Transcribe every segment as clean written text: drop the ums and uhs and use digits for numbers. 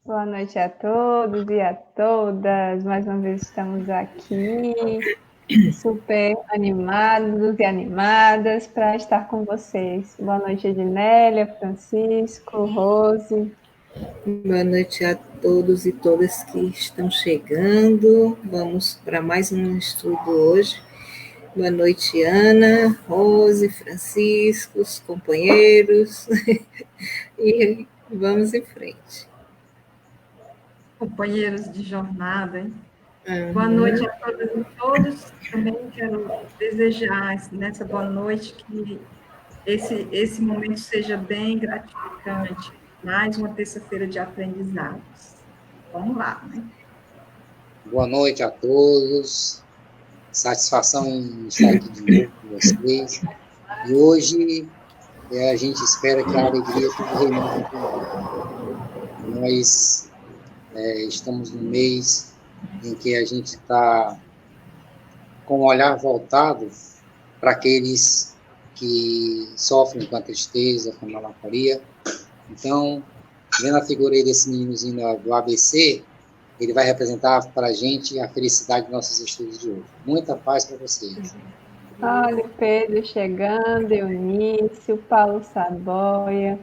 Boa noite a todos e a todas. Mais uma vez estamos aqui, super animados e animadas para estar com vocês. Boa noite, Ednélia, Francisco, Rose. Boa noite a todos e todas que estão chegando. Vamos para mais um estudo hoje. Boa noite, Ana, Rose, Francisco, os companheiros. E vamos em frente. Companheiros de jornada, hein? Uhum. Boa noite a todas e todos. Também quero desejar nessa boa noite que esse momento seja bem gratificante. Mais uma terça-feira de aprendizados. Vamos lá, né? Boa noite a todos. Satisfação em estar aqui de novo com vocês. E hoje a gente espera que a alegria fique reinando com nós. Estamos no mês em que a gente está com o olhar voltado para aqueles que sofrem com a tristeza, com a melancolia. Então, vendo a figura aí desse meninozinho do ABC, ele vai representar para a gente a felicidade dos nossos estudos de hoje. Muita paz para vocês. Olha, Pedro chegando, Eunice, o Paulo Saboia.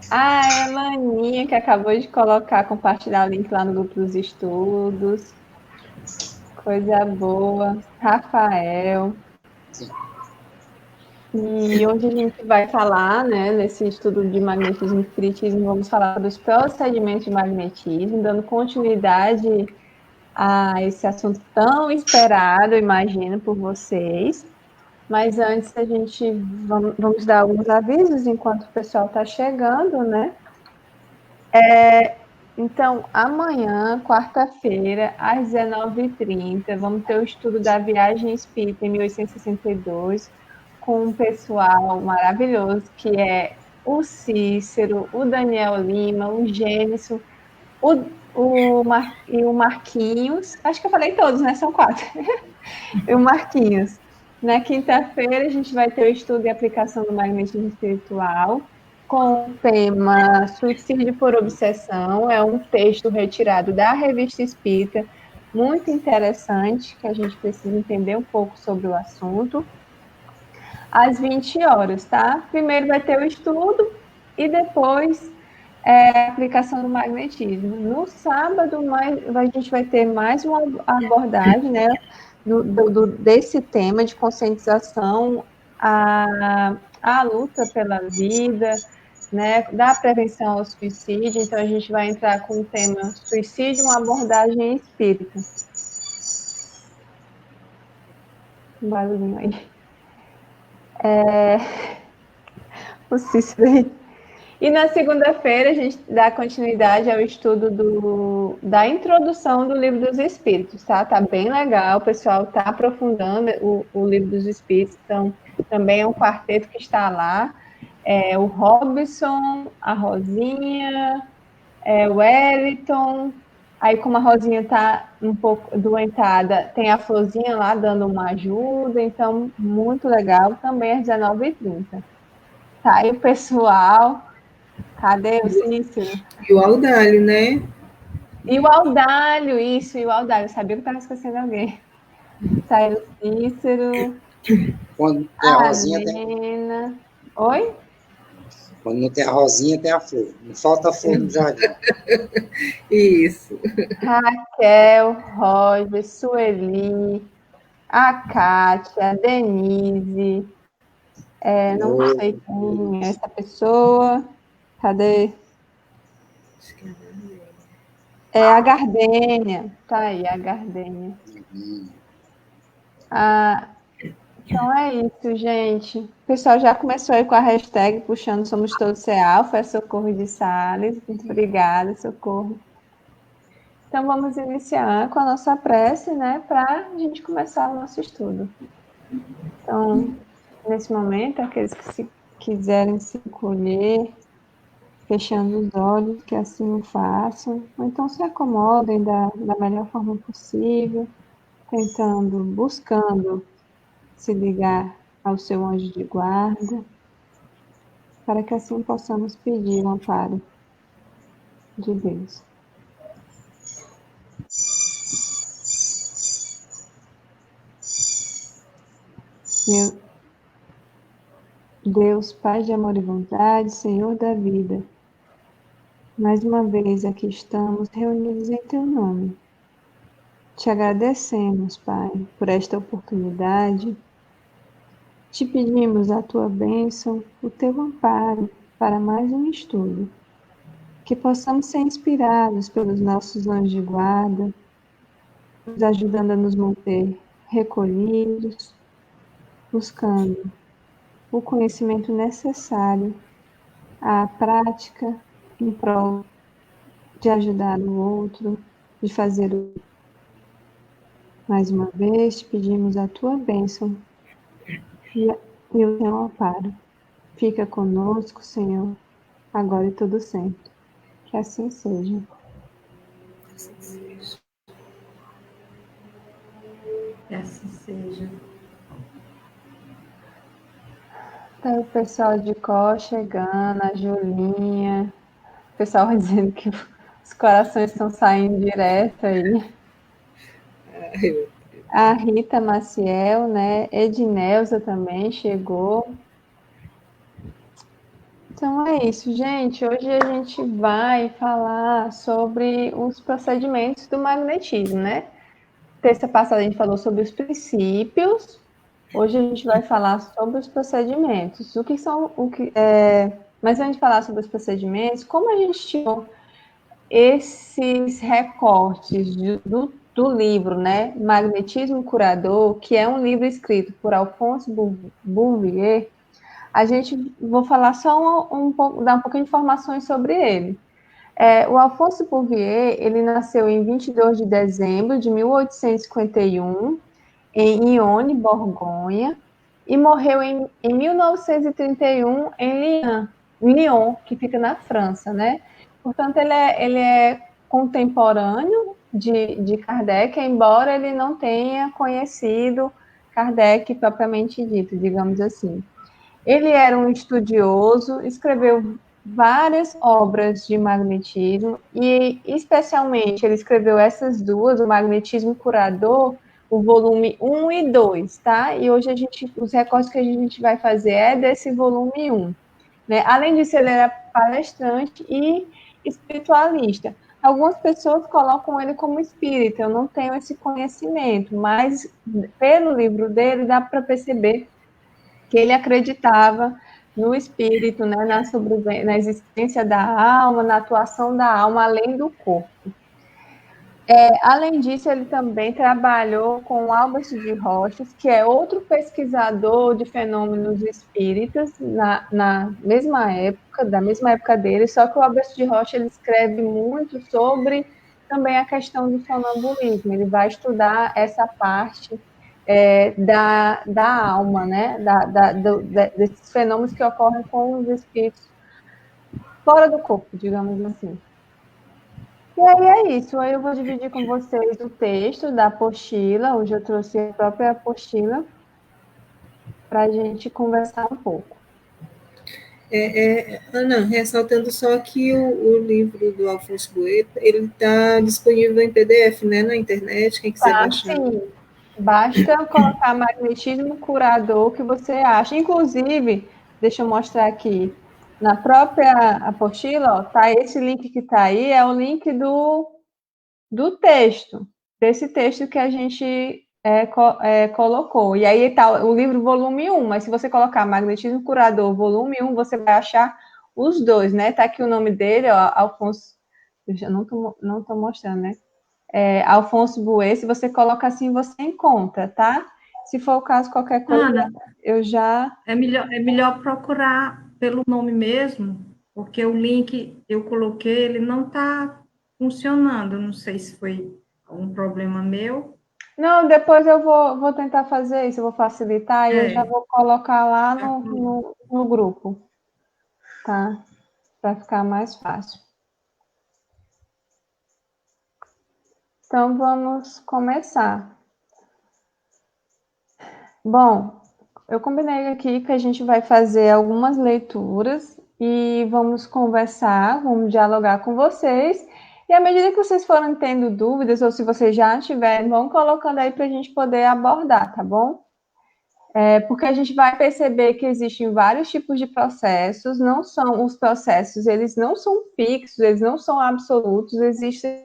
A Elaninha, que acabou de compartilhar o link lá no grupo dos estudos. Coisa boa. Rafael. Sim. E hoje a gente vai falar, né, nesse estudo de magnetismo e espiritismo, vamos falar dos procedimentos de magnetismo, dando continuidade a esse assunto tão esperado, imagino, por vocês. Mas antes a gente vamos dar alguns avisos enquanto o pessoal está chegando, né? Então, amanhã, quarta-feira, às 19h30, vamos ter o estudo da Viagem Espírita em 1862, com um pessoal maravilhoso, que é o Cícero, o Daniel Lima, o Gênesis, e o Marquinhos. Acho que eu falei todos, né? São 4. E o Marquinhos. Na quinta-feira, a gente vai ter o estudo e aplicação do magnetismo espiritual, com o tema Suicídio por Obsessão. É um texto retirado da Revista Espírita, muito interessante, que a gente precisa entender um pouco sobre o assunto. Às 20 horas, tá? Primeiro vai ter o estudo e depois a aplicação do magnetismo. No sábado, a gente vai ter mais uma abordagem, né, desse tema de conscientização, a luta pela vida, né, da prevenção ao suicídio. Então, a gente vai entrar com o tema suicídio, uma abordagem espírita. Um barulhinho aí. O Cícero aí. E na segunda-feira a gente dá continuidade ao estudo da introdução do Livro dos Espíritos, tá? Tá bem legal, o pessoal tá aprofundando o Livro dos Espíritos, então também é um quarteto que está lá, o Robson, a Rosinha, o Wellington, aí como a Rosinha tá um pouco doentada, tem a Florzinha lá dando uma ajuda, então muito legal, também às 19h30. Tá, e o pessoal... Cadê o Cícero? E o Audálio, né? E o Audálio, isso, e o Audálio. Eu sabia que estava esquecendo alguém. Saiu o Cícero. Quando tem a Rosinha, Helena. Oi? Quando não tem a Rosinha, tem a flor. Não falta a flor no jardim. Isso. Raquel, Roger, Sueli, a Kátia, a Denise. Não sei quem é essa pessoa. Cadê? A Gardênia. Tá aí, a Gardênia. Então é isso, gente. O pessoal já começou aí com a hashtag puxando Somos Todos CEAL, foi a Socorro de Salles. Muito obrigada, Socorro. Então vamos iniciar com a nossa prece, né, para a gente começar o nosso estudo. Então, nesse momento, aqueles que quiserem se encolher, fechando os olhos, que assim o façam, ou então se acomodem da melhor forma possível, buscando se ligar ao seu anjo de guarda, para que assim possamos pedir um amparo. de Deus. Meu Deus, Pai de amor e vontade, Senhor da vida, mais uma vez aqui estamos reunidos em Teu nome. Te agradecemos, Pai, por esta oportunidade. Te pedimos a Tua bênção, o Teu amparo para mais um estudo. Que possamos ser inspirados pelos nossos anjos de guarda, nos ajudando a nos manter recolhidos, buscando o conhecimento necessário à prática em prol de ajudar o outro, de fazer o. Mais uma vez, te pedimos a tua bênção e o teu amparo. Fica conosco, Senhor, agora e todo sempre. Que assim seja. Assim seja. Que assim seja. Tá o pessoal de Có chegando, a Julinha, o pessoal dizendo que os corações estão saindo direto aí. Ai, A Rita Maciel, né? Edneuza também chegou. Então é isso, gente. Hoje a gente vai falar sobre os procedimentos do magnetismo, né? Terça passada a gente falou sobre os princípios. Hoje a gente vai falar sobre os procedimentos. O que são mas antes de falar sobre os procedimentos, como a gente tirou esses recortes do livro, né? Magnetismo Curador, que é um livro escrito por Alphonse Bouvier, a gente vou falar só dar um pouquinho de informações sobre ele. O Alphonse Bouvier, ele nasceu em 22 de dezembro de 1851, em Yonne, Borgonha, e morreu em 1931 em Lyon, que fica na França, né? Portanto, ele é contemporâneo de Kardec, embora ele não tenha conhecido Kardec propriamente dito, digamos assim. Ele era um estudioso, escreveu várias obras de magnetismo e, especialmente, ele escreveu essas duas, o Magnetismo Curador, o volume 1 e 2, tá? E hoje os recortes que a gente vai fazer é desse volume 1. Né? Além disso, ele era palestrante e espiritualista. Algumas pessoas colocam ele como espírita, eu não tenho esse conhecimento, mas pelo livro dele dá para perceber que ele acreditava no espírito, né, na existência da alma, na atuação da alma além do corpo. Além disso, ele também trabalhou com Albert de Rochas, que é outro pesquisador de fenômenos espíritas na mesma época dele, só que o Albert de Rochas ele escreve muito sobre também a questão do sonambulismo, ele vai estudar essa parte da alma, né? Desses fenômenos que ocorrem com os espíritos fora do corpo, digamos assim. E aí é isso, aí eu vou dividir com vocês o texto da apostila, hoje eu trouxe a própria apostila para a gente conversar um pouco. Ana, ressaltando só que o livro do Alfonso Bouvier, ele está disponível em PDF, né, na internet, quem quiser baixar. Sim. Basta colocar magnetismo curador que você acha. Inclusive, deixa eu mostrar aqui, na própria apostila, ó, tá esse link que está aí, é o link do texto, desse texto que a gente colocou. E aí está o livro volume 1, mas se você colocar Magnetismo Curador volume 1, você vai achar os dois, né? Tá aqui o nome dele, ó, Alfonso, eu já não tô mostrando, né? Alphonse Bouvier, se você coloca assim, você encontra, tá? Se for o caso, qualquer coisa, Ana, eu já... É melhor procurar pelo nome mesmo, porque o link eu coloquei, ele não está funcionando. Não sei se foi um problema meu. Não, depois eu vou tentar fazer isso, eu vou facilitar e eu já vou colocar lá no grupo, tá? Para ficar mais fácil. Então, vamos começar. Bom, eu combinei aqui que a gente vai fazer algumas leituras e vamos conversar, vamos dialogar com vocês. E à medida que vocês forem tendo dúvidas, ou se vocês já tiverem, vão colocando aí para a gente poder abordar, tá bom? Porque a gente vai perceber que existem vários tipos de processos, não são os processos, eles não são fixos, eles não são absolutos, existem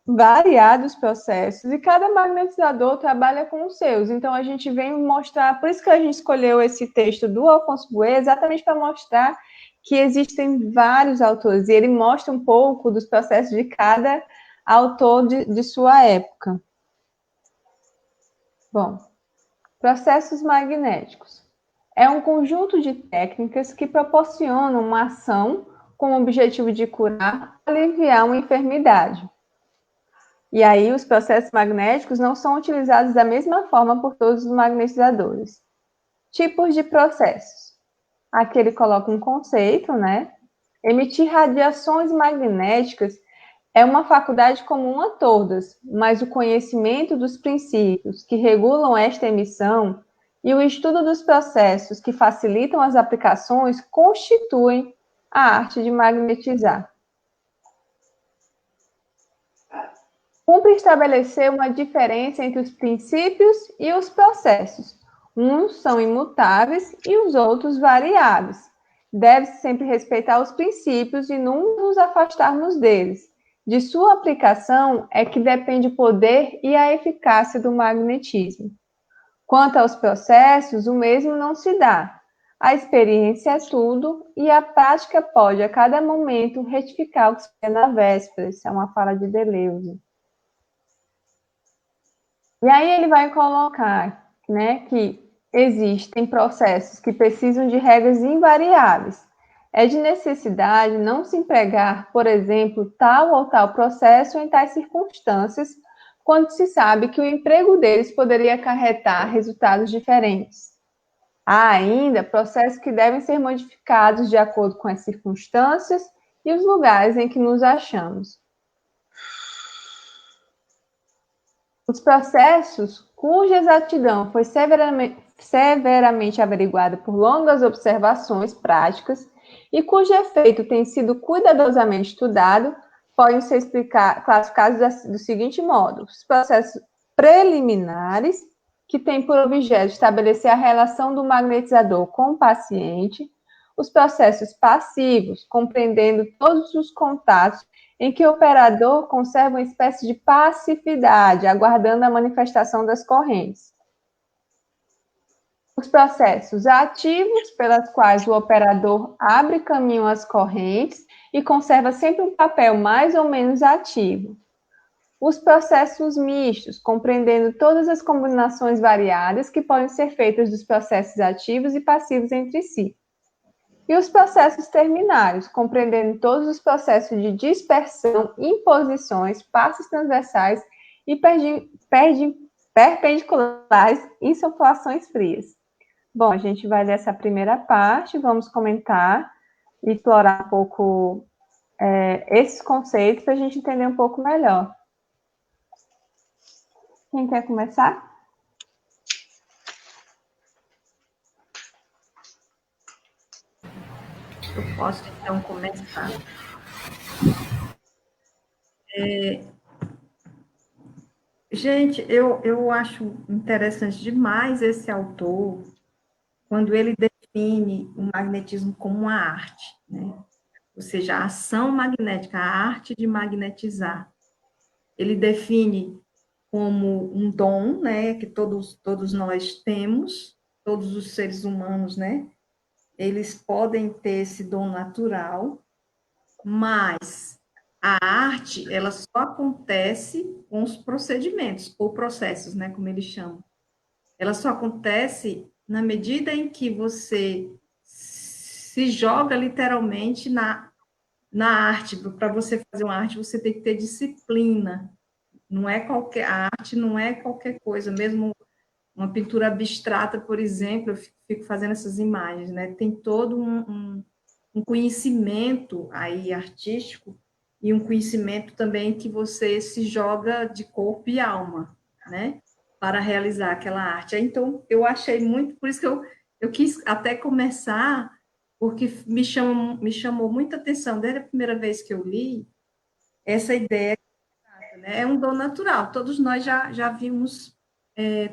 variados processos e cada magnetizador trabalha com os seus. Então a gente vem mostrar, por isso que a gente escolheu esse texto do Alfonso Bouet, exatamente para mostrar que existem vários autores, e ele mostra um pouco dos processos de cada autor de sua época. Bom, processos magnéticos. É um conjunto de técnicas que proporcionam uma ação com o objetivo de curar, aliviar uma enfermidade. E aí, os processos magnéticos não são utilizados da mesma forma por todos os magnetizadores. Tipos de processos. Aqui ele coloca um conceito, né? Emitir radiações magnéticas é uma faculdade comum a todas, mas o conhecimento dos princípios que regulam esta emissão e o estudo dos processos que facilitam as aplicações constituem a arte de magnetizar. Cumpre estabelecer uma diferença entre os princípios e os processos. Uns são imutáveis e os outros variáveis. Deve-se sempre respeitar os princípios e não nos afastarmos deles. De sua aplicação é que depende o poder e a eficácia do magnetismo. Quanto aos processos, o mesmo não se dá. A experiência é tudo e a prática pode, a cada momento, retificar o que se fez na véspera. Isso é uma fala de Deleuze. E aí ele vai colocar, né, que existem processos que precisam de regras invariáveis. É de necessidade não se empregar, por exemplo, tal ou tal processo em tais circunstâncias, quando se sabe que o emprego deles poderia acarretar resultados diferentes. Há ainda processos que devem ser modificados de acordo com as circunstâncias e os lugares em que nos achamos. Os processos cuja exatidão foi severamente averiguada por longas observações práticas e cujo efeito tem sido cuidadosamente estudado, podem ser classificados do seguinte modo: os processos preliminares, que têm por objeto estabelecer a relação do magnetizador com o paciente; os processos passivos, compreendendo todos os contatos em que o operador conserva uma espécie de passividade, aguardando a manifestação das correntes. Os processos ativos, pelas quais o operador abre caminho às correntes e conserva sempre um papel mais ou menos ativo. Os processos mistos, compreendendo todas as combinações variadas que podem ser feitas dos processos ativos e passivos entre si. E os processos terminários, compreendendo todos os processos de dispersão, imposições, passos transversais e perpendiculares e insuflações frias. Bom, a gente vai ler essa primeira parte, vamos comentar e explorar um pouco esses conceitos para a gente entender um pouco melhor. Quem quer começar? Eu posso, então, começar. Gente, eu acho interessante demais esse autor, quando ele define o magnetismo como uma arte, né? Ou seja, a ação magnética, a arte de magnetizar. Ele define como um dom, né, que todos nós temos, todos os seres humanos, né? Eles podem ter esse dom natural, mas a arte, ela só acontece com os procedimentos, ou processos, né, como eles chamam. Ela só acontece na medida em que você se joga literalmente na arte. Para você fazer uma arte, você tem que ter disciplina. Não é a arte não é qualquer coisa, mesmo uma pintura abstrata, por exemplo, eu fico fazendo essas imagens, né? Tem todo um conhecimento aí artístico e um conhecimento também que você se joga de corpo e alma, né? Para realizar aquela arte. Então, eu achei muito, por isso que eu quis até começar porque me chamou muita atenção, desde a primeira vez que eu li, essa ideia, né? É um dom natural, todos nós já vimos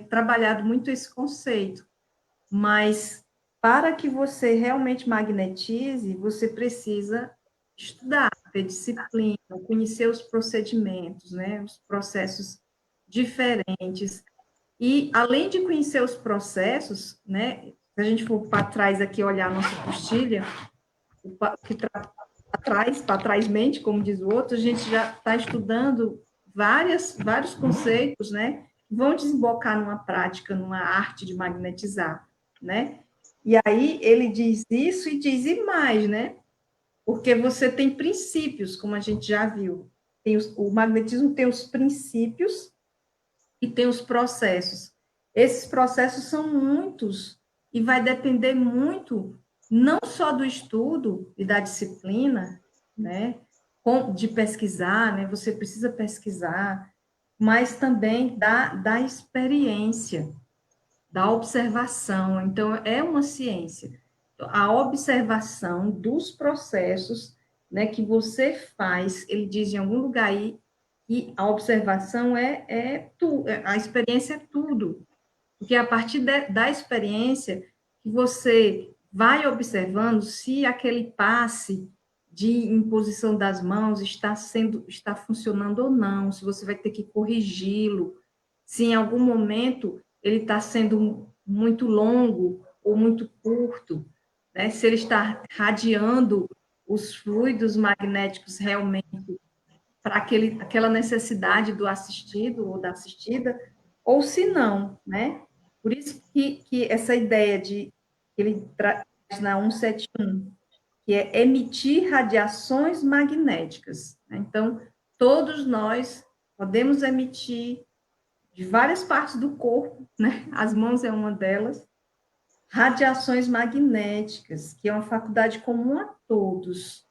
trabalhado muito esse conceito, mas para que você realmente magnetize, você precisa estudar, ter disciplina, conhecer os procedimentos, né? Os processos diferentes. E, além de conhecer os processos, né? Se a gente for para trás aqui olhar a nossa postilha, que para trás mente, como diz o outro, a gente já está estudando vários conceitos, né? Que vão desembocar numa prática, numa arte de magnetizar, né? E aí ele diz isso e diz e mais, né? Porque você tem princípios, como a gente já viu. O magnetismo tem os princípios e tem os processos. Esses processos são muitos e vai depender muito não só do estudo e da disciplina, né, de pesquisar, né, você precisa pesquisar, mas também da experiência, da observação. Então, é uma ciência. A observação dos processos, né, que você faz, ele diz em algum lugar aí, que a observação a experiência é tudo. Porque é a partir da experiência que você vai observando se aquele passe de imposição das mãos está funcionando ou não, se você vai ter que corrigi-lo, se em algum momento ele está sendo muito longo ou muito curto, né? Se ele está radiando os fluidos magnéticos realmente para aquela necessidade do assistido ou da assistida, ou se não, né? Por isso que essa ideia de que ele traz na 171, que é emitir radiações magnéticas, né? Então, todos nós podemos emitir de várias partes do corpo, né? As mãos é uma delas, radiações magnéticas, que é uma faculdade comum a todos,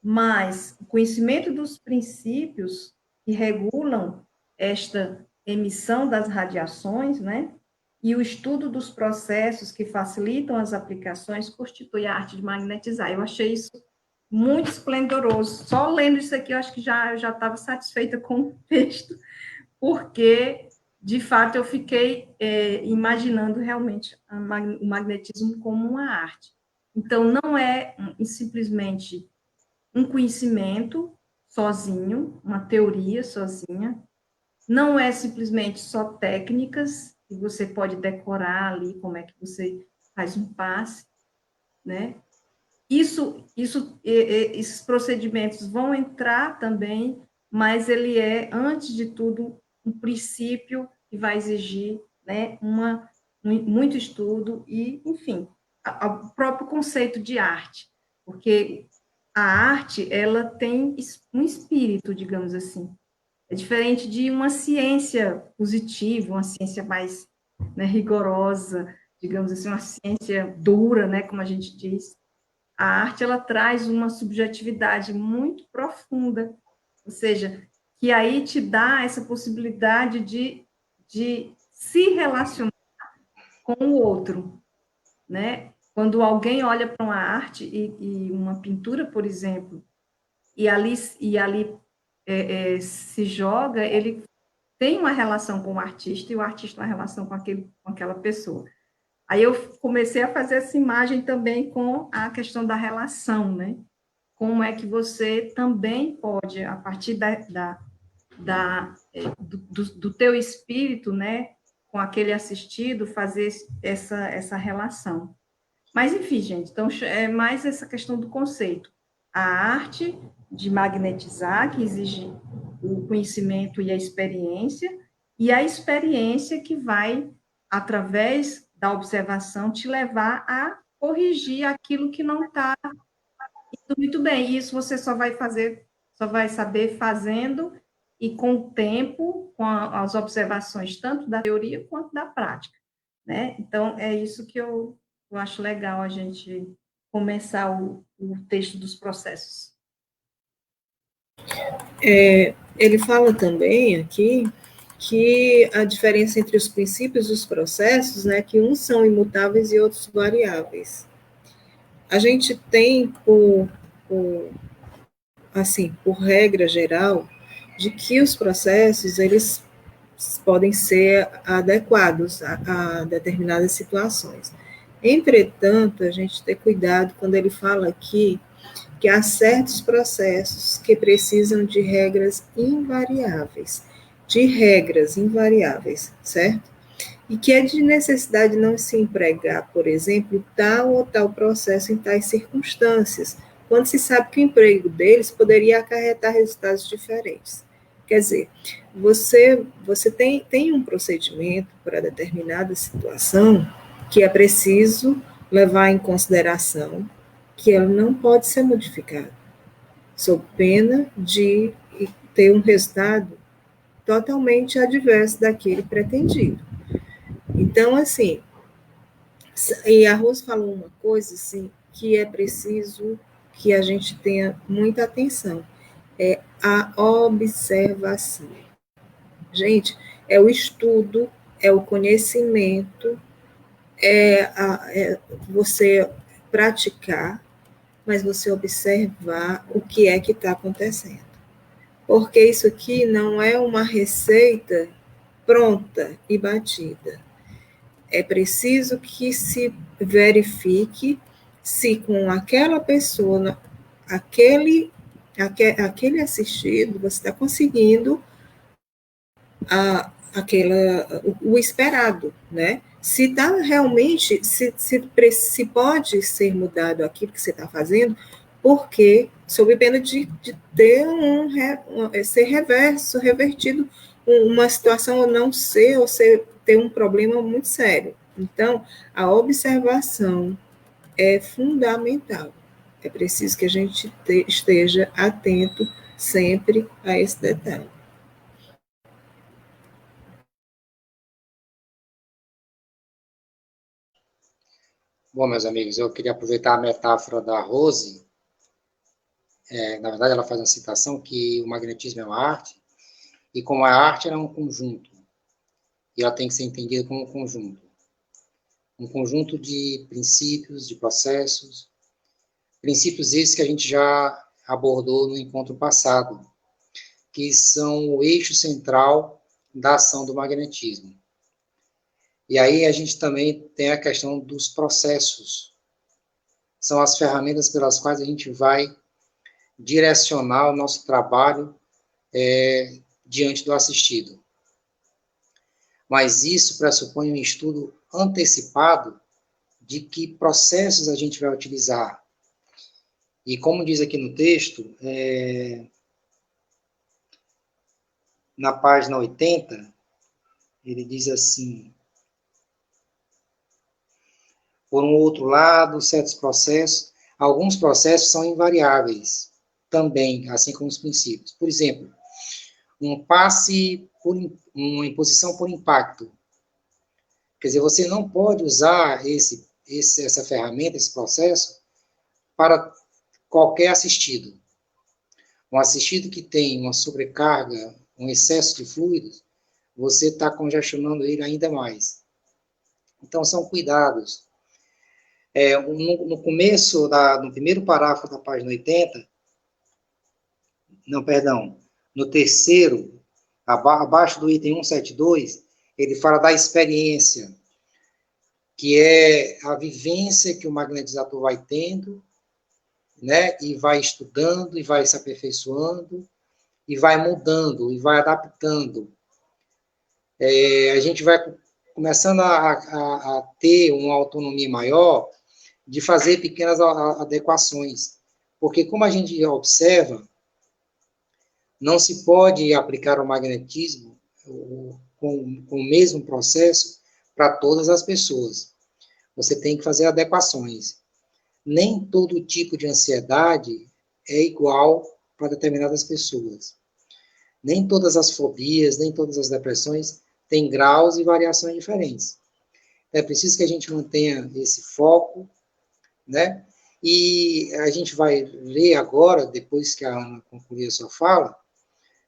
mas o conhecimento dos princípios que regulam esta emissão das radiações, né? E o estudo dos processos que facilitam as aplicações constitui a arte de magnetizar. Eu achei isso muito esplendoroso. Só lendo isso aqui, eu acho que já estava satisfeita com o texto, porque, de fato, eu fiquei imaginando realmente o magnetismo como uma arte. Então, não é simplesmente um conhecimento sozinho, uma teoria sozinha, não é simplesmente só técnicas que você pode decorar ali, como é que você faz um passe, né? Esses procedimentos vão entrar também, mas ele é, antes de tudo, um princípio que vai exigir, né, muito estudo e, enfim, o próprio conceito de arte, porque a arte, ela tem um espírito, digamos assim. É diferente de uma ciência positiva, uma ciência mais, né, rigorosa, digamos assim, uma ciência dura, né, como a gente diz. A arte, ela traz uma subjetividade muito profunda, ou seja, que aí te dá essa possibilidade de se relacionar com o outro, né? Quando alguém olha para uma arte e uma pintura, por exemplo, e ali se joga, ele tem uma relação com o artista e o artista uma relação com aquela pessoa. Aí eu comecei a fazer essa imagem também com a questão da relação, né? Como é que você também pode, a partir do teu espírito, né, com aquele assistido, fazer essa relação. Mas, enfim, gente, então é mais essa questão do conceito. A arte de magnetizar, que exige o conhecimento e a experiência que vai, através da observação, te levar a corrigir aquilo que não está indo muito bem. E isso você só vai saber fazendo e com o tempo, com as observações, tanto da teoria quanto da prática, né? Então, é isso que eu acho legal a gente começar o texto dos processos. Ele fala também aqui que a diferença entre os princípios e os processos, né, que uns são imutáveis e outros variáveis. A gente tem, por regra geral, de que os processos, eles podem ser adequados a determinadas situações. Entretanto, a gente tem cuidado quando ele fala aqui que há certos processos que precisam de regras invariáveis, certo? E que é de necessidade não se empregar, por exemplo, tal ou tal processo em tais circunstâncias, quando se sabe que o emprego deles poderia acarretar resultados diferentes. Quer dizer, você tem um procedimento para determinada situação que é preciso levar em consideração que ela não pode ser modificada, sob pena de ter um resultado totalmente adverso daquele pretendido. Então, assim, e a Rose falou uma coisa, assim, que é preciso que a gente tenha muita atenção, é a observação. Gente, é o estudo, é o conhecimento, é você praticar, mas você observar o que é que está acontecendo. Porque isso aqui não é uma receita pronta e batida. É preciso que se verifique se com aquela pessoa, aquele assistido, você está conseguindo o esperado, né? Se está realmente, se pode ser mudado aquilo que você está fazendo, porque, sob pena de ter ser revertido uma situação ou não ser, ou ter um problema muito sério. Então, a observação é fundamental. É preciso que a gente esteja atento sempre a esse detalhe. Bom, meus amigos, eu queria aproveitar a metáfora da Rose. Na verdade, ela faz uma citação que o magnetismo é uma arte, e como a arte ela é um conjunto, e ela tem que ser entendida como um conjunto de princípios, de processos, princípios esses que a gente já abordou no encontro passado, que são o eixo central da ação do magnetismo. E aí a gente também tem a questão dos processos. São as ferramentas pelas quais a gente vai direcionar o nosso trabalho diante do assistido. Mas isso pressupõe um estudo antecipado de que processos a gente vai utilizar. E como diz aqui no texto, na página 80, ele diz assim: por um outro lado, alguns processos são invariáveis também, assim como os princípios. Por exemplo, uma imposição por impacto. Quer dizer, você não pode usar essa ferramenta, esse processo, para qualquer assistido. Um assistido que tem uma sobrecarga, um excesso de fluidos, você está congestionando ele ainda mais. Então, são cuidados. No começo, no primeiro parágrafo da página 80, no terceiro, abaixo do item 172, ele fala da experiência, que é a vivência que o magnetizador vai tendo, né, e vai estudando, e vai se aperfeiçoando, e vai mudando, e vai adaptando. A gente vai começando a ter uma autonomia maior de fazer pequenas adequações. Porque, como a gente observa, não se pode aplicar o magnetismo com o mesmo processo para todas as pessoas. Você tem que fazer adequações. Nem todo tipo de ansiedade é igual para determinadas pessoas. Nem todas as fobias, nem todas as depressões têm graus e variações diferentes. É preciso que a gente mantenha esse foco, né? E a gente vai ver agora, depois que a Ana concluir a sua fala,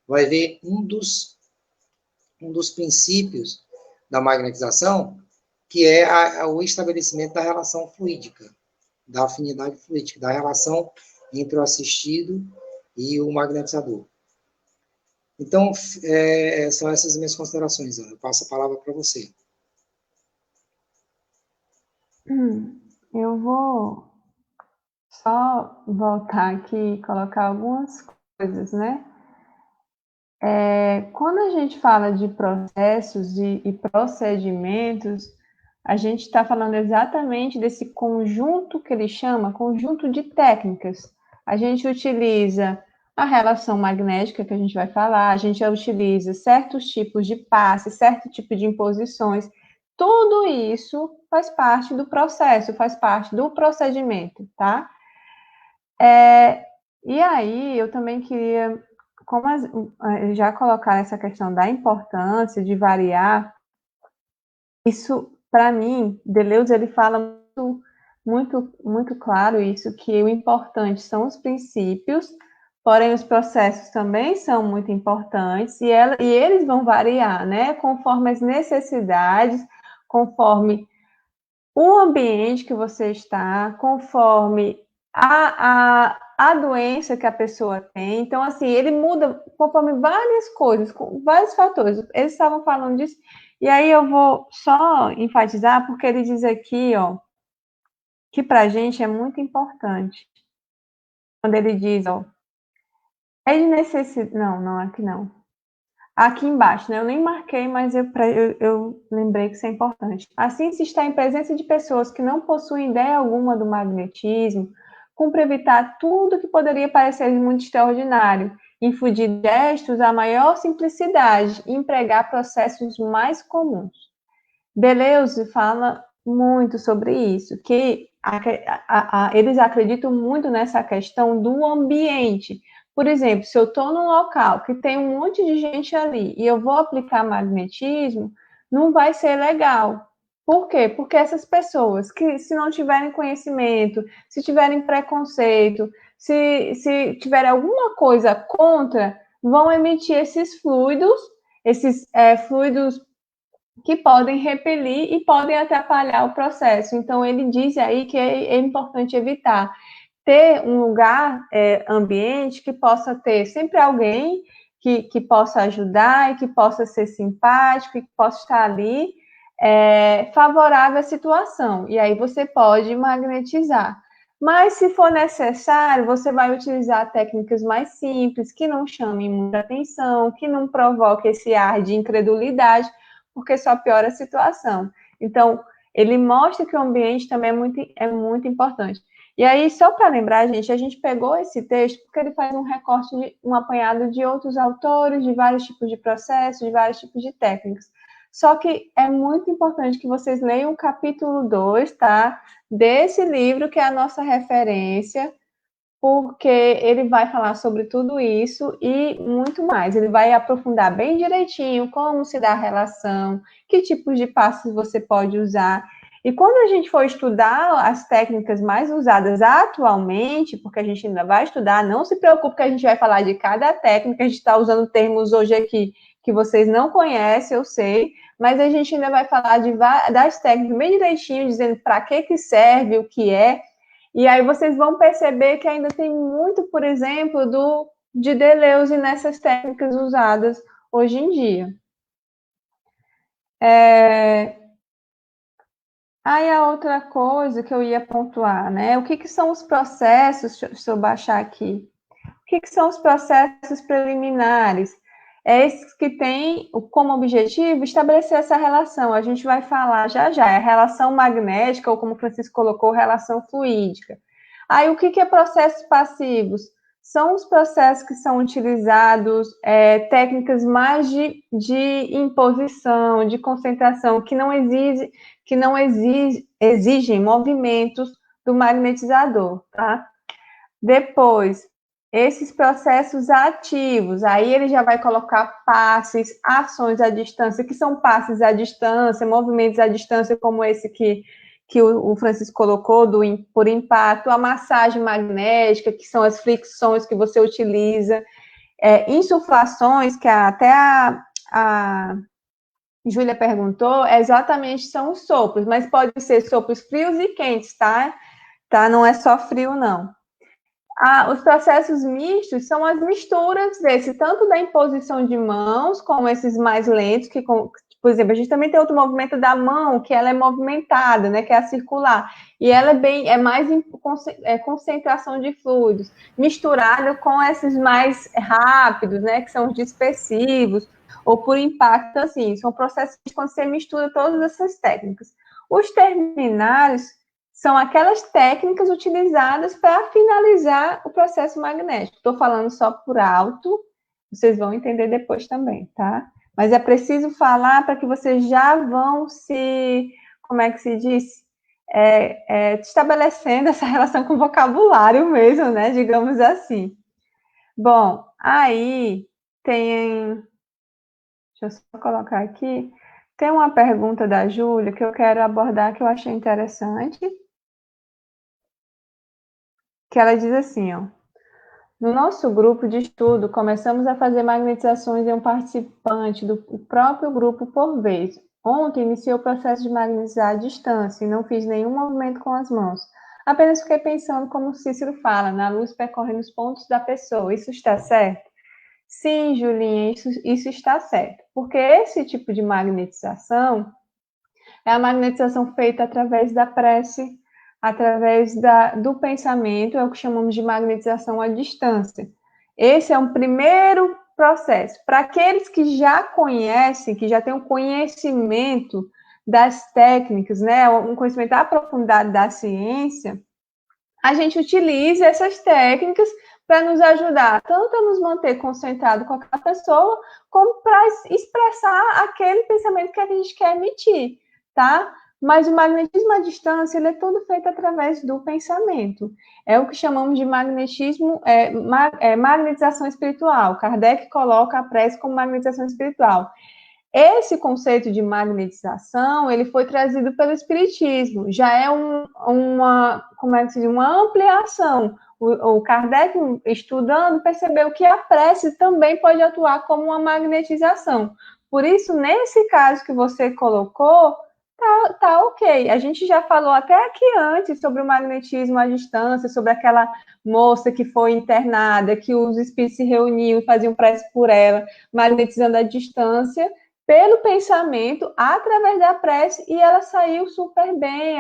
vai ver um dos princípios da magnetização, que é o estabelecimento da relação fluídica. da afinidade fluídica, da relação entre o assistido e o magnetizador. Então, são essas minhas considerações, Ana. Eu passo a palavra para você. Eu vou só voltar aqui e colocar algumas coisas, né? Quando a gente fala de processos e procedimentos, a gente está falando exatamente desse conjunto que ele chama, conjunto de técnicas. A gente utiliza a relação magnética, que a gente vai falar, a gente utiliza certos tipos de passe, certo tipo de imposições. Tudo isso faz parte do processo, faz parte do procedimento, tá? E aí, eu também queria, já colocar essa questão da importância de variar, isso, para mim, Deleuze, ele fala muito claro isso, que o importante são os princípios, porém os processos também são muito importantes, e eles vão variar, né, conforme as necessidades, conforme o ambiente que você está, conforme a doença que a pessoa tem. Então, assim, ele muda conforme várias coisas, com vários fatores. Eles estavam falando disso, e aí eu vou só enfatizar, porque ele diz aqui, ó, que para a gente é muito importante. Quando ele diz, ó, é de necessidade... Não, aqui não. Aqui embaixo, né? Eu nem marquei, mas eu lembrei que isso é importante. Assim, se está em presença de pessoas que não possuem ideia alguma do magnetismo, cumpre evitar tudo que poderia parecer muito extraordinário, infundir gestos à maior simplicidade e empregar processos mais comuns. Deleuze fala muito sobre isso, que eles acreditam muito nessa questão do ambiente. Por exemplo, se eu estou num local que tem um monte de gente ali e eu vou aplicar magnetismo, não vai ser legal. Por quê? Porque essas pessoas que, se não tiverem conhecimento, se tiverem preconceito, se tiverem alguma coisa contra, vão emitir esses fluidos que podem repelir e podem atrapalhar o processo. Então, ele diz aí que é importante evitar ter um lugar, ambiente, que possa ter sempre alguém que possa ajudar e que possa ser simpático e que possa estar ali favorável à situação. E aí você pode magnetizar. Mas, se for necessário, você vai utilizar técnicas mais simples, que não chamem muita atenção, que não provoquem esse ar de incredulidade, porque só piora a situação. Então, ele mostra que o ambiente também é muito importante. E aí, só para lembrar, gente, a gente pegou esse texto porque ele faz um recorte, um apanhado de outros autores, de vários tipos de processos, de vários tipos de técnicas. Só que é muito importante que vocês leiam o capítulo 2, tá? Desse livro, que é a nossa referência, porque ele vai falar sobre tudo isso e muito mais. Ele vai aprofundar bem direitinho como se dá a relação, que tipos de passos você pode usar. E quando a gente for estudar as técnicas mais usadas atualmente, porque a gente ainda vai estudar, não se preocupe que a gente vai falar de cada técnica, a gente está usando termos hoje aqui que vocês não conhecem, eu sei, mas a gente ainda vai falar das técnicas bem direitinho, dizendo para que serve, o que é. E aí vocês vão perceber que ainda tem muito, por exemplo, de Deleuze nessas técnicas usadas hoje em dia. Aí a outra coisa que eu ia pontuar, né? O que são os processos, deixa eu baixar aqui. O que são os processos preliminares? Esses que têm como objetivo estabelecer essa relação. A gente vai falar já, é a relação magnética, ou como o Francisco colocou, relação fluídica. Aí, o que é processos passivos? São os processos que são utilizados, técnicas mais de imposição, de concentração, que não exigem movimentos do magnetizador, tá? Depois, esses processos ativos, aí ele já vai colocar passes, ações à distância, que são passes à distância, movimentos à distância, como esse que o Francisco colocou, por impacto, a massagem magnética, que são as fricções que você utiliza, insuflações, que até a Júlia perguntou, exatamente são os sopros, mas pode ser sopros frios e quentes, tá? tá? Não é só frio, não. Os processos mistos são as misturas desse, tanto da imposição de mãos, como esses mais lentos, que, por exemplo, a gente também tem outro movimento da mão, que ela é movimentada, né, que é a circular, e ela é mais concentração de fluidos, misturado com esses mais rápidos, né, que são os dispersivos, ou por impacto, assim, são processos quando você mistura todas essas técnicas. Os terminais são aquelas técnicas utilizadas para finalizar o processo magnético. Estou falando só por alto, vocês vão entender depois também, tá? Mas é preciso falar para que vocês já vão como é que se diz? Estabelecendo essa relação com o vocabulário mesmo, né? Digamos assim. Bom, aí tem... Deixa eu só colocar aqui. Tem uma pergunta da Júlia que eu quero abordar, que eu achei interessante. Que ela diz assim, ó. No nosso grupo de estudo, começamos a fazer magnetizações em um participante do próprio grupo por vez. Ontem iniciei o processo de magnetizar à distância e não fiz nenhum movimento com as mãos. Apenas fiquei pensando como o Cícero fala, na luz percorrendo os pontos da pessoa. Isso está certo? Sim, Julinha, isso está certo. Porque esse tipo de magnetização é a magnetização feita através da prece, através do pensamento, é o que chamamos de magnetização à distância. Esse é um primeiro processo. Para aqueles que já conhecem, que já têm um conhecimento das técnicas, né, um conhecimento aprofundado da ciência, a gente utiliza essas técnicas para nos ajudar tanto a nos manter concentrado com aquela pessoa, como para expressar aquele pensamento que a gente quer emitir, tá? Mas o magnetismo à distância, ele é todo feito através do pensamento. É o que chamamos de magnetismo, magnetização espiritual. Kardec coloca a prece como magnetização espiritual. Esse conceito de magnetização, ele foi trazido pelo Espiritismo, já é como é que se diz, uma ampliação. O Kardec, estudando, percebeu que a prece também pode atuar como uma magnetização. Por isso, nesse caso que você colocou, tá ok. A gente já falou até aqui antes sobre o magnetismo à distância, sobre aquela moça que foi internada, que os espíritos se reuniam e faziam prece por ela, magnetizando à distância, pelo pensamento, através da prece, e ela saiu super bem,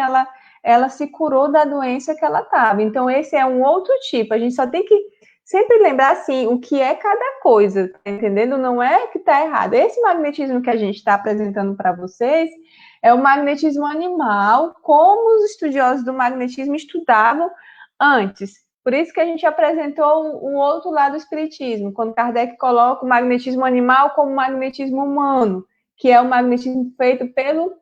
ela se curou da doença que ela estava. Então, esse é um outro tipo. A gente só tem que sempre lembrar, assim, o que é cada coisa, tá entendendo? Não é que está errado. Esse magnetismo que a gente está apresentando para vocês é o magnetismo animal, como os estudiosos do magnetismo estudavam antes. Por isso que a gente apresentou o outro lado do espiritismo, quando Kardec coloca o magnetismo animal como magnetismo humano, que é o magnetismo feito pelo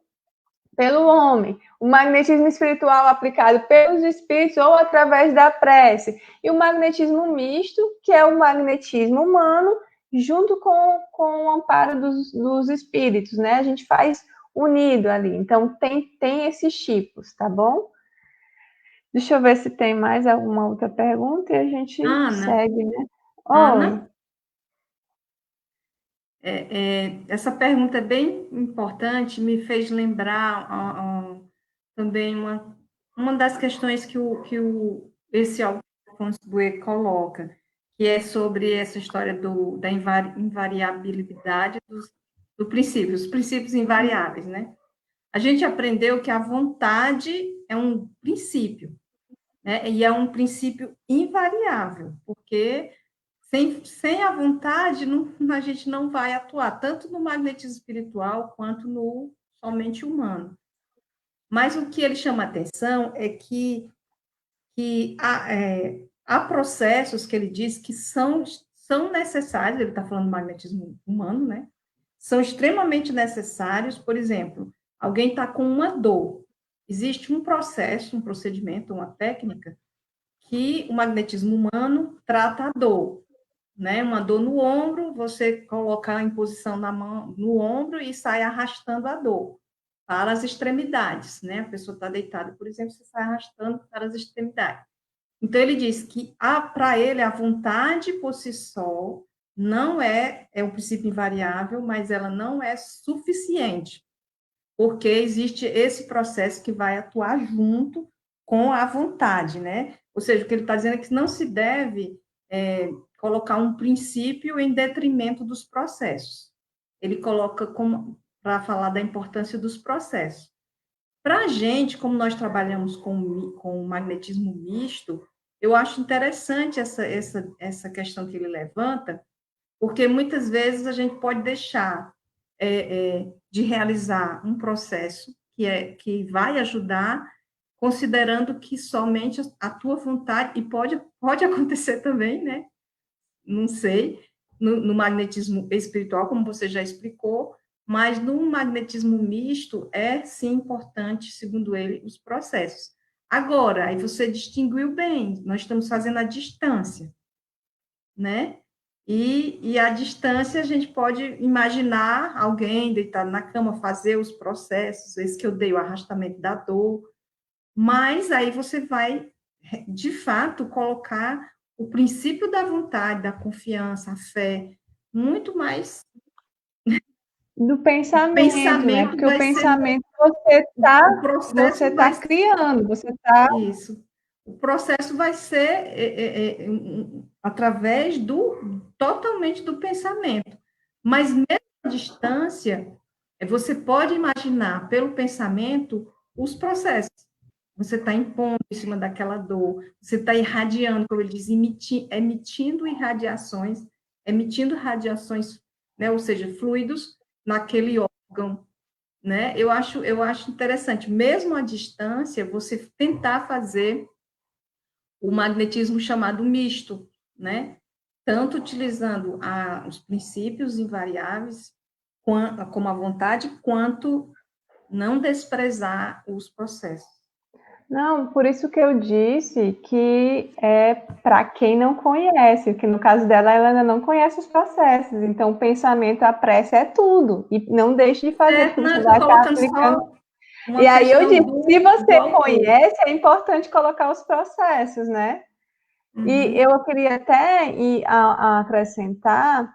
homem. O magnetismo espiritual aplicado pelos espíritos ou através da prece. E o magnetismo misto, que é o magnetismo humano, junto com o amparo dos espíritos, né? A gente faz unido ali. Então, tem esses tipos, tá bom? Deixa eu ver se tem mais alguma outra pergunta e a gente segue, né? Ana, essa pergunta é bem importante, me fez lembrar também uma das questões que esse Alfonso Bouet coloca, que é sobre essa história da invariabilidade do princípio, os princípios invariáveis, né? A gente aprendeu que a vontade é um princípio, né? E é um princípio invariável, porque sem a vontade a gente não vai atuar, tanto no magnetismo espiritual quanto no somente humano. Mas o que ele chama atenção é que há processos que ele diz que são necessários, ele está falando do magnetismo humano, né? São extremamente necessários. Por exemplo, alguém está com uma dor. Existe um processo, um procedimento, uma técnica que o magnetismo humano trata a dor, né? Uma dor no ombro, você coloca a imposição na mão no ombro e sai arrastando a dor para as extremidades, né? A pessoa está deitada, por exemplo, você sai arrastando para as extremidades. Então, ele diz que, para ele, a vontade por si só não é um princípio invariável, mas ela não é suficiente, porque existe esse processo que vai atuar junto com a vontade, né? Ou seja, o que ele está dizendo é que não se deve colocar um princípio em detrimento dos processos. Ele coloca para falar da importância dos processos. Para a gente, como nós trabalhamos com o magnetismo misto, eu acho interessante essa questão que ele levanta, porque muitas vezes a gente pode deixar de realizar um processo que vai ajudar, considerando que somente a tua vontade, e pode acontecer também, né? Não sei, no magnetismo espiritual, como você já explicou, mas no magnetismo misto é sim importante, segundo ele, os processos. Agora, aí você distinguiu bem, nós estamos fazendo a distância, né? E a distância, a gente pode imaginar alguém deitado na cama, fazer os processos, esse que eu dei, o arrastamento da dor, mas aí você vai, de fato, colocar o princípio da vontade, da confiança, a fé, muito mais Do pensamento, né? pensamento Porque o vai ser pensamento o você processo tá vai criando, você está. isso. O processo vai ser através totalmente do pensamento. Mas mesmo à distância, você pode imaginar pelo pensamento os processos. Você está impondo em cima daquela dor, você está irradiando, como ele diz, emitindo radiações, né? Ou seja, fluidos naquele órgão, né? Eu acho interessante, mesmo à distância, você tentar fazer o magnetismo chamado misto, né? Tanto utilizando os princípios invariáveis, como a vontade, quanto não desprezar os processos. Não, por isso que eu disse que é para quem não conhece, que no caso dela, ela ainda não conhece os processos. Então, o pensamento, a prece é tudo. E não deixe de fazer, porque Não, você eu estou vai estar colocando aplicando. só uma E aí eu questão disse, se você autor. conhece, é importante colocar os processos, né? Uhum. E eu queria até acrescentar,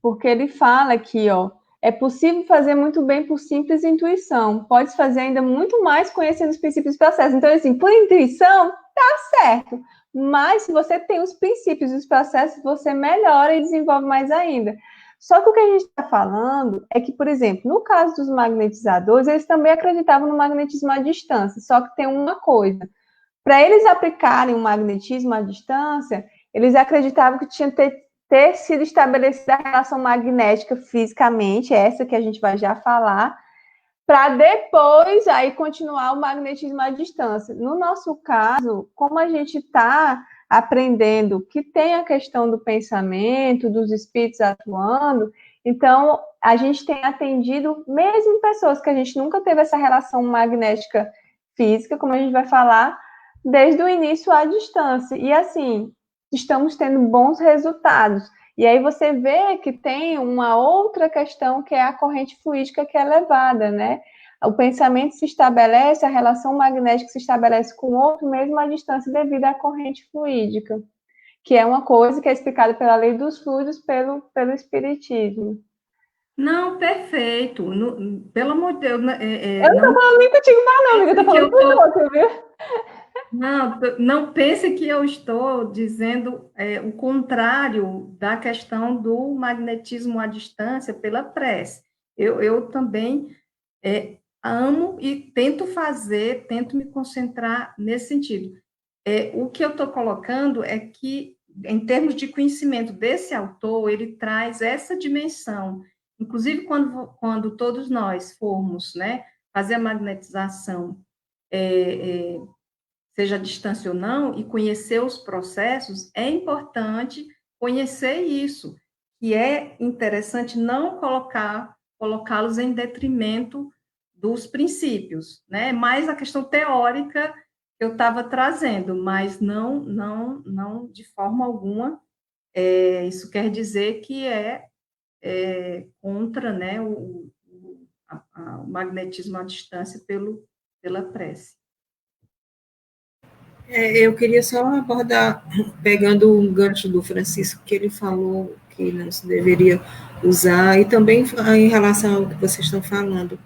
porque ele fala aqui, ó, é possível fazer muito bem por simples intuição. Pode fazer ainda muito mais conhecendo os princípios e processos. Então, assim, por intuição, tá certo. Mas se você tem os princípios e os processos, você melhora e desenvolve mais ainda. Só que o que a gente está falando é que, por exemplo, no caso dos magnetizadores, eles também acreditavam no magnetismo à distância. Só que tem uma coisa. Para eles aplicarem o magnetismo à distância, eles acreditavam que tinha que ter sido estabelecida a relação magnética fisicamente, essa que a gente vai já falar, para depois aí continuar o magnetismo à distância. No nosso caso, como a gente está aprendendo que tem a questão do pensamento, dos espíritos atuando, então a gente tem atendido mesmo pessoas que a gente nunca teve essa relação magnética física, como a gente vai falar, desde o início à distância. E assim, estamos tendo bons resultados. E aí você vê que tem uma outra questão que é a corrente fluídica que é levada, né? O pensamento se estabelece, a relação magnética se estabelece com o outro mesmo à distância devido à corrente fluídica, que é uma coisa que é explicada pela lei dos fluidos pelo espiritismo. Não, perfeito. Pelo amor de Deus, eu não estou falando nem contigo, não, amiga, eu estou falando com o outro, viu? Não pense que eu estou dizendo o contrário da questão do magnetismo à distância pela prece. Eu também amo e tento me concentrar nesse sentido. O que eu estou colocando é que, em termos de conhecimento desse autor, ele traz essa dimensão. Inclusive, quando todos nós formos, né, fazer a magnetização, seja à distância ou não, e conhecer os processos, é importante conhecer isso, que é interessante não colocá-los em detrimento dos princípios, né? Mais a questão teórica que eu estava trazendo, mas não de forma alguma. Isso quer dizer que contra, né, o magnetismo à distância pela prece. Eu queria só abordar, pegando o gancho do Francisco, que ele falou que não se deveria usar, e também em relação ao que vocês estão falando,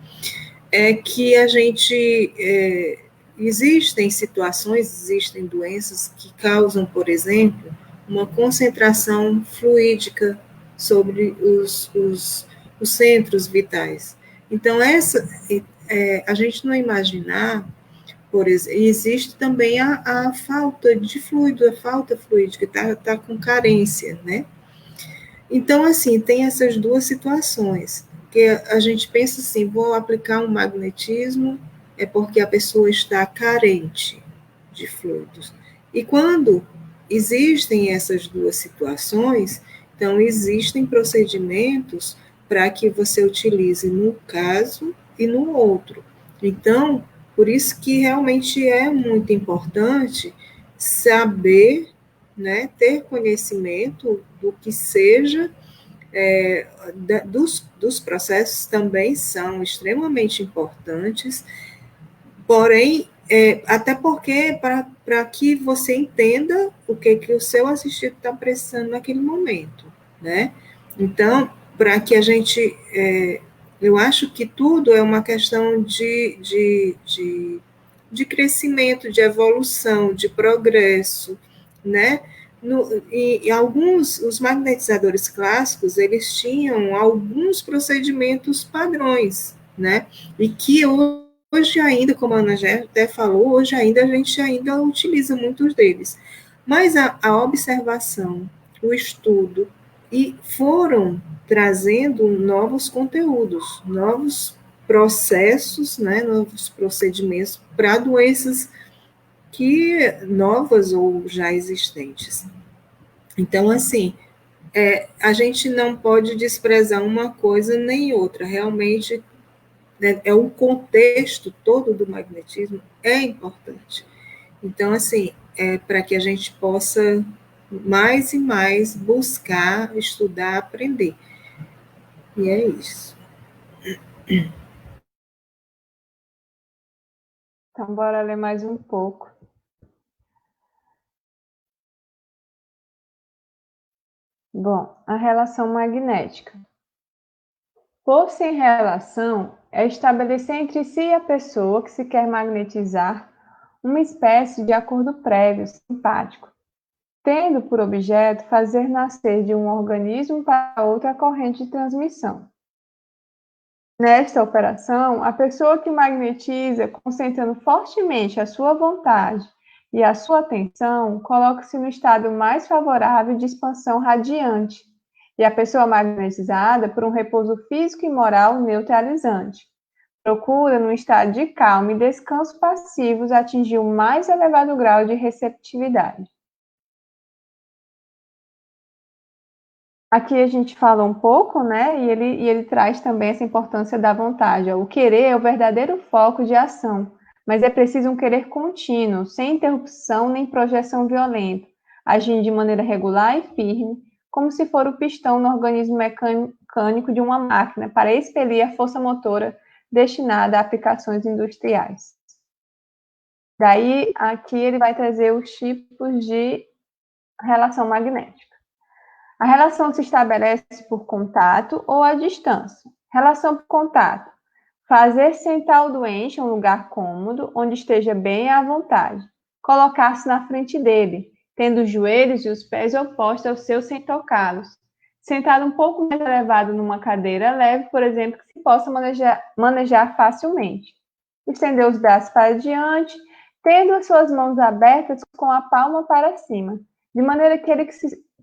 é que a gente existem situações, existem doenças que causam, por exemplo, uma concentração fluídica sobre os centros vitais. Então, a gente não imaginar, por exemplo, existe também a falta de fluido, a falta fluídica, está com carência, né? Então, assim, tem essas duas situações, que a gente pensa assim, vou aplicar um magnetismo, é porque a pessoa está carente de fluidos. E quando existem essas duas situações, então existem procedimentos para que você utilize no caso e no outro. Então, por isso que realmente é muito importante saber, né, ter conhecimento do que seja, dos processos também são extremamente importantes, porém, até porque para que você entenda o que o seu assistido está precisando naquele momento, né? Então, para que a gente, eu acho que tudo é uma questão de crescimento, de evolução, de progresso, né? E alguns, os magnetizadores clássicos, eles tinham alguns procedimentos padrões, né? E que hoje ainda, como a Ana já até falou, hoje ainda a gente ainda utiliza muitos deles. Mas a observação, o estudo, e foram trazendo novos conteúdos, novos processos, né, novos procedimentos para doenças que novas ou já existentes. Então, assim, a gente não pode desprezar uma coisa nem outra. Realmente, né, o contexto todo do magnetismo é importante. Então, assim, para que a gente possa mais e mais buscar, estudar, aprender. E é isso. Então, bora ler mais um pouco. Bom, a relação magnética. Pôr-se em relação é estabelecer entre si e a pessoa que se quer magnetizar uma espécie de acordo prévio, simpático, tendo por objeto fazer nascer de um organismo para outro a corrente de transmissão. Nesta operação, a pessoa que magnetiza, concentrando fortemente a sua vontade e a sua atenção, coloca-se no estado mais favorável de expansão radiante, e a pessoa magnetizada, por um repouso físico e moral neutralizante, procura, num estado de calma e descanso passivos, atingir o mais elevado grau de receptividade. Aqui a gente fala um pouco, né? E ele traz também essa importância da vontade. O querer é o verdadeiro foco de ação, mas é preciso um querer contínuo, sem interrupção nem projeção violenta, agindo de maneira regular e firme, como se for o pistão no organismo mecânico de uma máquina, para expelir a força motora destinada a aplicações industriais. Daí, aqui ele vai trazer os tipos de relação magnética. A relação se estabelece por contato ou à distância. Relação por contato. Fazer sentar o doente em um lugar cômodo, onde esteja bem à vontade. Colocar-se na frente dele, tendo os joelhos e os pés opostos aos seus sem tocá-los. Sentado um pouco mais elevado numa cadeira leve, por exemplo, que se possa manejar facilmente. Estender os braços para diante, tendo as suas mãos abertas com a palma para cima, de maneira que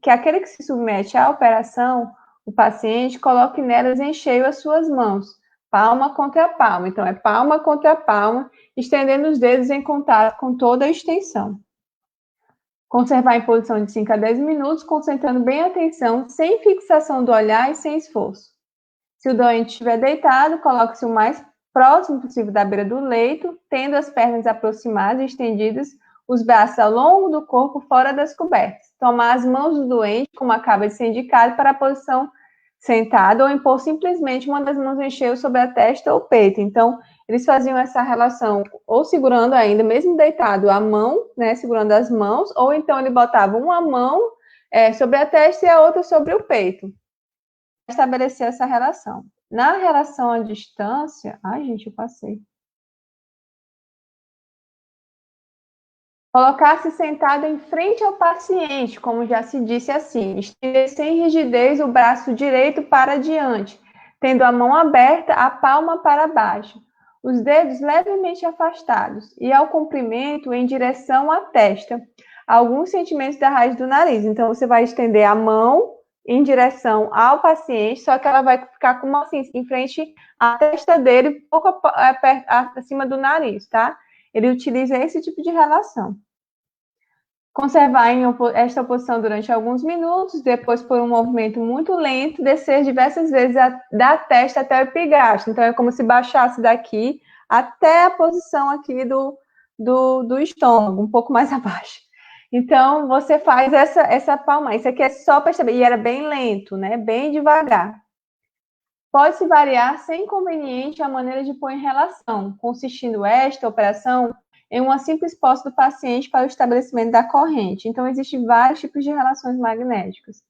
aquele que se submete à operação, o paciente, coloque nelas em cheio as suas mãos, palma contra palma. Então, é palma contra palma, estendendo os dedos em contato com toda a extensão. Conservar em posição de 5 a 10 minutos, concentrando bem a atenção, sem fixação do olhar e sem esforço. Se o doente estiver deitado, coloque-se o mais próximo possível da beira do leito, tendo as pernas aproximadas e estendidas, os braços ao longo do corpo fora das cobertas. Tomar as mãos do doente, como acaba de ser indicado, para a posição sentada ou impor simplesmente uma das mãos em cheio sobre a testa ou peito. Então, eles faziam essa relação ou segurando ainda, mesmo deitado, a mão, né, segurando as mãos, ou então ele botava uma mão sobre a testa e a outra sobre o peito. Estabelecer essa relação. Na relação à distância... Ai, gente, eu passei. Colocar-se sentado em frente ao paciente, como já se disse assim. Estender sem rigidez o braço direito para diante, tendo a mão aberta, a palma para baixo. Os dedos levemente afastados e ao comprimento em direção à testa, alguns centímetros da raiz do nariz. Então, você vai estender a mão em direção ao paciente, só que ela vai ficar como assim, em frente à testa dele, pouco acima do nariz, tá? Ele utiliza esse tipo de relação. Conservar esta posição durante alguns minutos, depois por um movimento muito lento, descer diversas vezes da testa até o epigastro. Então, é como se baixasse daqui até a posição aqui do estômago, um pouco mais abaixo. Então, você faz essa palma. Isso aqui é só para saber. E era bem lento, né? Bem devagar. Pode-se variar sem inconveniente a maneira de pôr em relação, consistindo esta operação em uma simples posse do paciente para o estabelecimento da corrente. Então, existem vários tipos de relações magnéticas.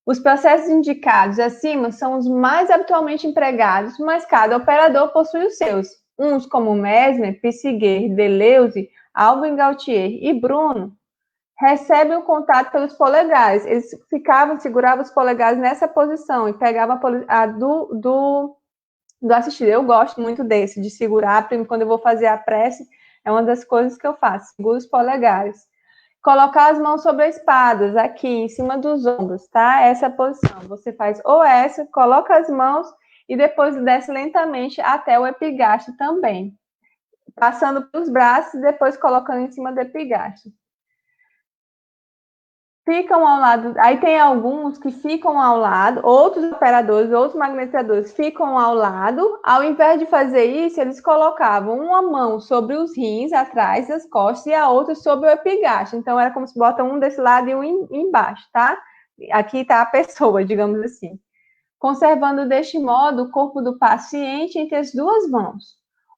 Os processos indicados acima são os mais habitualmente empregados, mas cada operador possui os seus. Uns como Mesmer, Pissiguer, Deleuze, Alvin Gautier e Bruno recebem o contato pelos polegares. Eles seguravam os polegares nessa posição e pegavam a do assistido. Eu gosto muito desse, de segurar, quando eu vou fazer a prece, é uma das coisas que eu faço, seguro os polegares. Colocar as mãos sobre as espadas, aqui, em cima dos ombros, tá? Essa é a posição. Você faz ou essa, coloca as mãos e depois desce lentamente até o epigastro também. Passando pelos braços e depois colocando em cima do epigastro. Ficam ao lado, aí tem alguns que ficam ao lado, outros operadores, outros magnetizadores ficam ao lado, ao invés de fazer isso, eles colocavam uma mão sobre os rins, atrás das costas, e a outra sobre o epigastro, então era como se bota um desse lado e um embaixo, tá? Aqui está a pessoa, digamos assim. Conservando deste modo o corpo do paciente entre as duas mãos.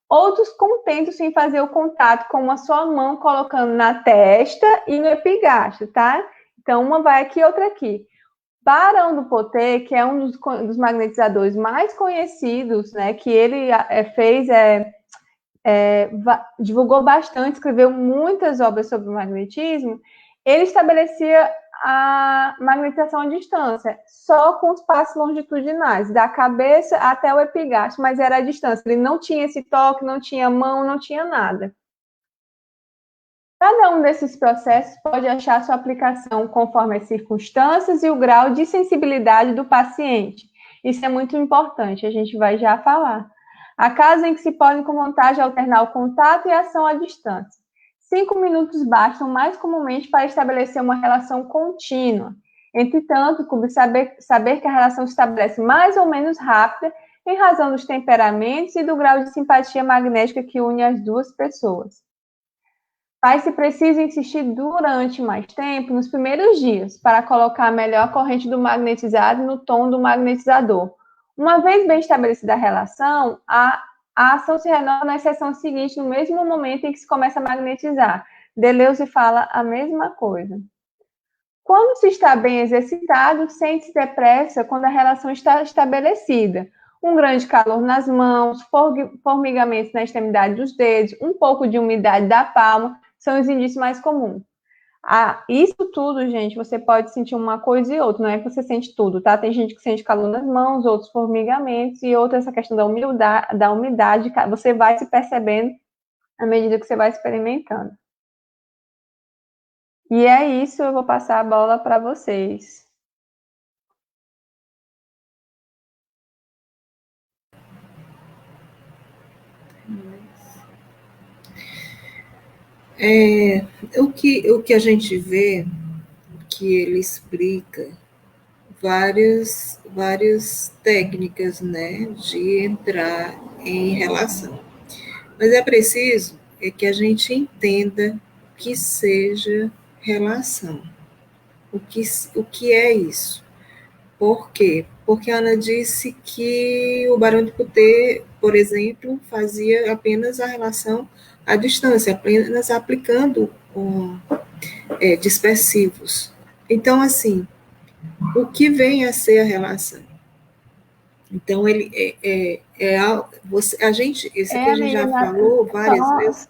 Outros contentam-se em fazer o contato com uma só mão, colocando na testa e no epigastro, tá? Então, uma vai aqui, outra aqui. Barão do Poté, que é um dos magnetizadores mais conhecidos, né, que ele divulgou bastante, escreveu muitas obras sobre o magnetismo, ele estabelecia a magnetização à distância, só com os passos longitudinais, da cabeça até o epigastro, mas era à distância. Ele não tinha esse toque, não tinha mão, não tinha nada. Cada um desses processos pode achar sua aplicação conforme as circunstâncias e o grau de sensibilidade do paciente. Isso é muito importante, a gente vai já falar. Há casos em que se pode com vantagem alternar o contato e a ação à distância. 5 minutos bastam mais comumente para estabelecer uma relação contínua. Entretanto, cabe saber que a relação se estabelece mais ou menos rápida em razão dos temperamentos e do grau de simpatia magnética que une as duas pessoas. Faz-se preciso insistir durante mais tempo, nos primeiros dias, para colocar a melhor corrente do magnetizado no tom do magnetizador. Uma vez bem estabelecida a relação, a ação se renova na sessão seguinte, no mesmo momento em que se começa a magnetizar. Deleuze fala a mesma coisa. Quando se está bem exercitado, sente-se depressa quando a relação está estabelecida. Um grande calor nas mãos, formigamentos na extremidade dos dedos, um pouco de umidade da palma, são os indícios mais comuns. Isso tudo, gente, você pode sentir uma coisa e outra, não é que você sente tudo, tá? Tem gente que sente calor nas mãos, outros formigamentos, e outra essa questão da umidade, você vai se percebendo à medida que você vai experimentando. E é isso, eu vou passar a bola para vocês. O que a gente vê, que ele explica várias técnicas, né, de entrar em relação. Mas é preciso que a gente entenda que seja relação. O que é isso? Por quê? Porque a Ana disse que o Barão de Poté, por exemplo, fazia apenas a relação à distância, apenas aplicando dispersivos. Então, assim, o que vem a ser a relação? Então, ele a gente, isso que a gente já falou várias vezes.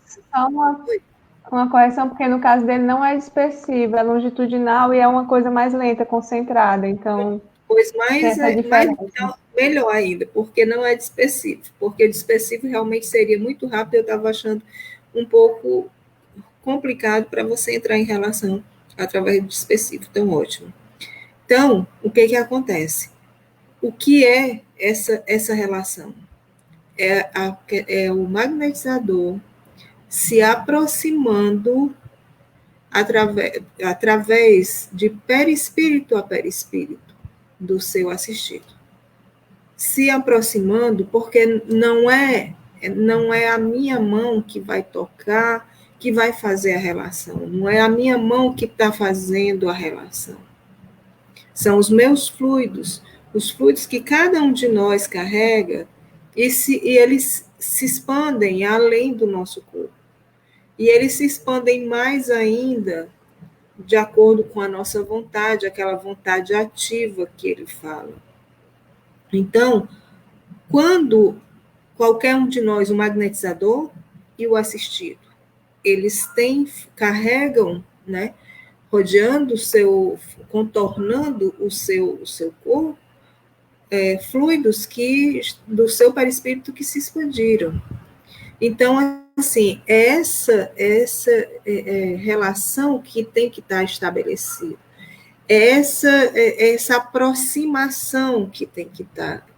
Uma correção, porque no caso dele não é dispersivo, é longitudinal e é uma coisa mais lenta, concentrada. Então, Pois tem mais, essa mais diferença. então, melhor ainda, porque não é dispersivo. Porque dispersivo realmente seria muito rápido, eu estava achando um pouco complicado para você entrar em relação através do dispersivo. Então, ótimo. Então, o que que acontece? O que é essa relação? É o magnetizador se aproximando através de perispírito a perispírito do seu assistido. Se aproximando, porque não é a minha mão que vai tocar, que vai fazer a relação, não é a minha mão que está fazendo a relação. São os meus fluidos, os fluidos que cada um de nós carrega, e eles se expandem além do nosso corpo. E eles se expandem mais ainda de acordo com a nossa vontade, aquela vontade ativa que ele fala. Então, quando qualquer um de nós, o magnetizador e o assistido, eles carregam, né, rodeando contornando o seu corpo, fluidos do seu perispírito que se expandiram. Então, assim, essa relação que tem que estar estabelecida, essa aproximação que tem que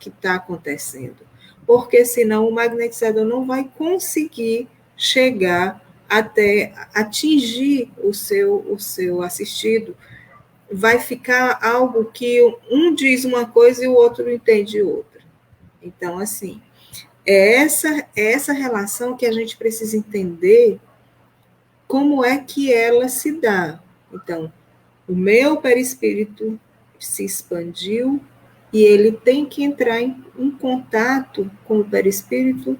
tá acontecendo, porque senão o magnetizador não vai conseguir chegar até atingir o seu assistido, vai ficar algo que um diz uma coisa e o outro entende outra. Então, assim, é essa relação que a gente precisa entender como é que ela se dá. Então, o meu perispírito se expandiu e ele tem que entrar em contato com o perispírito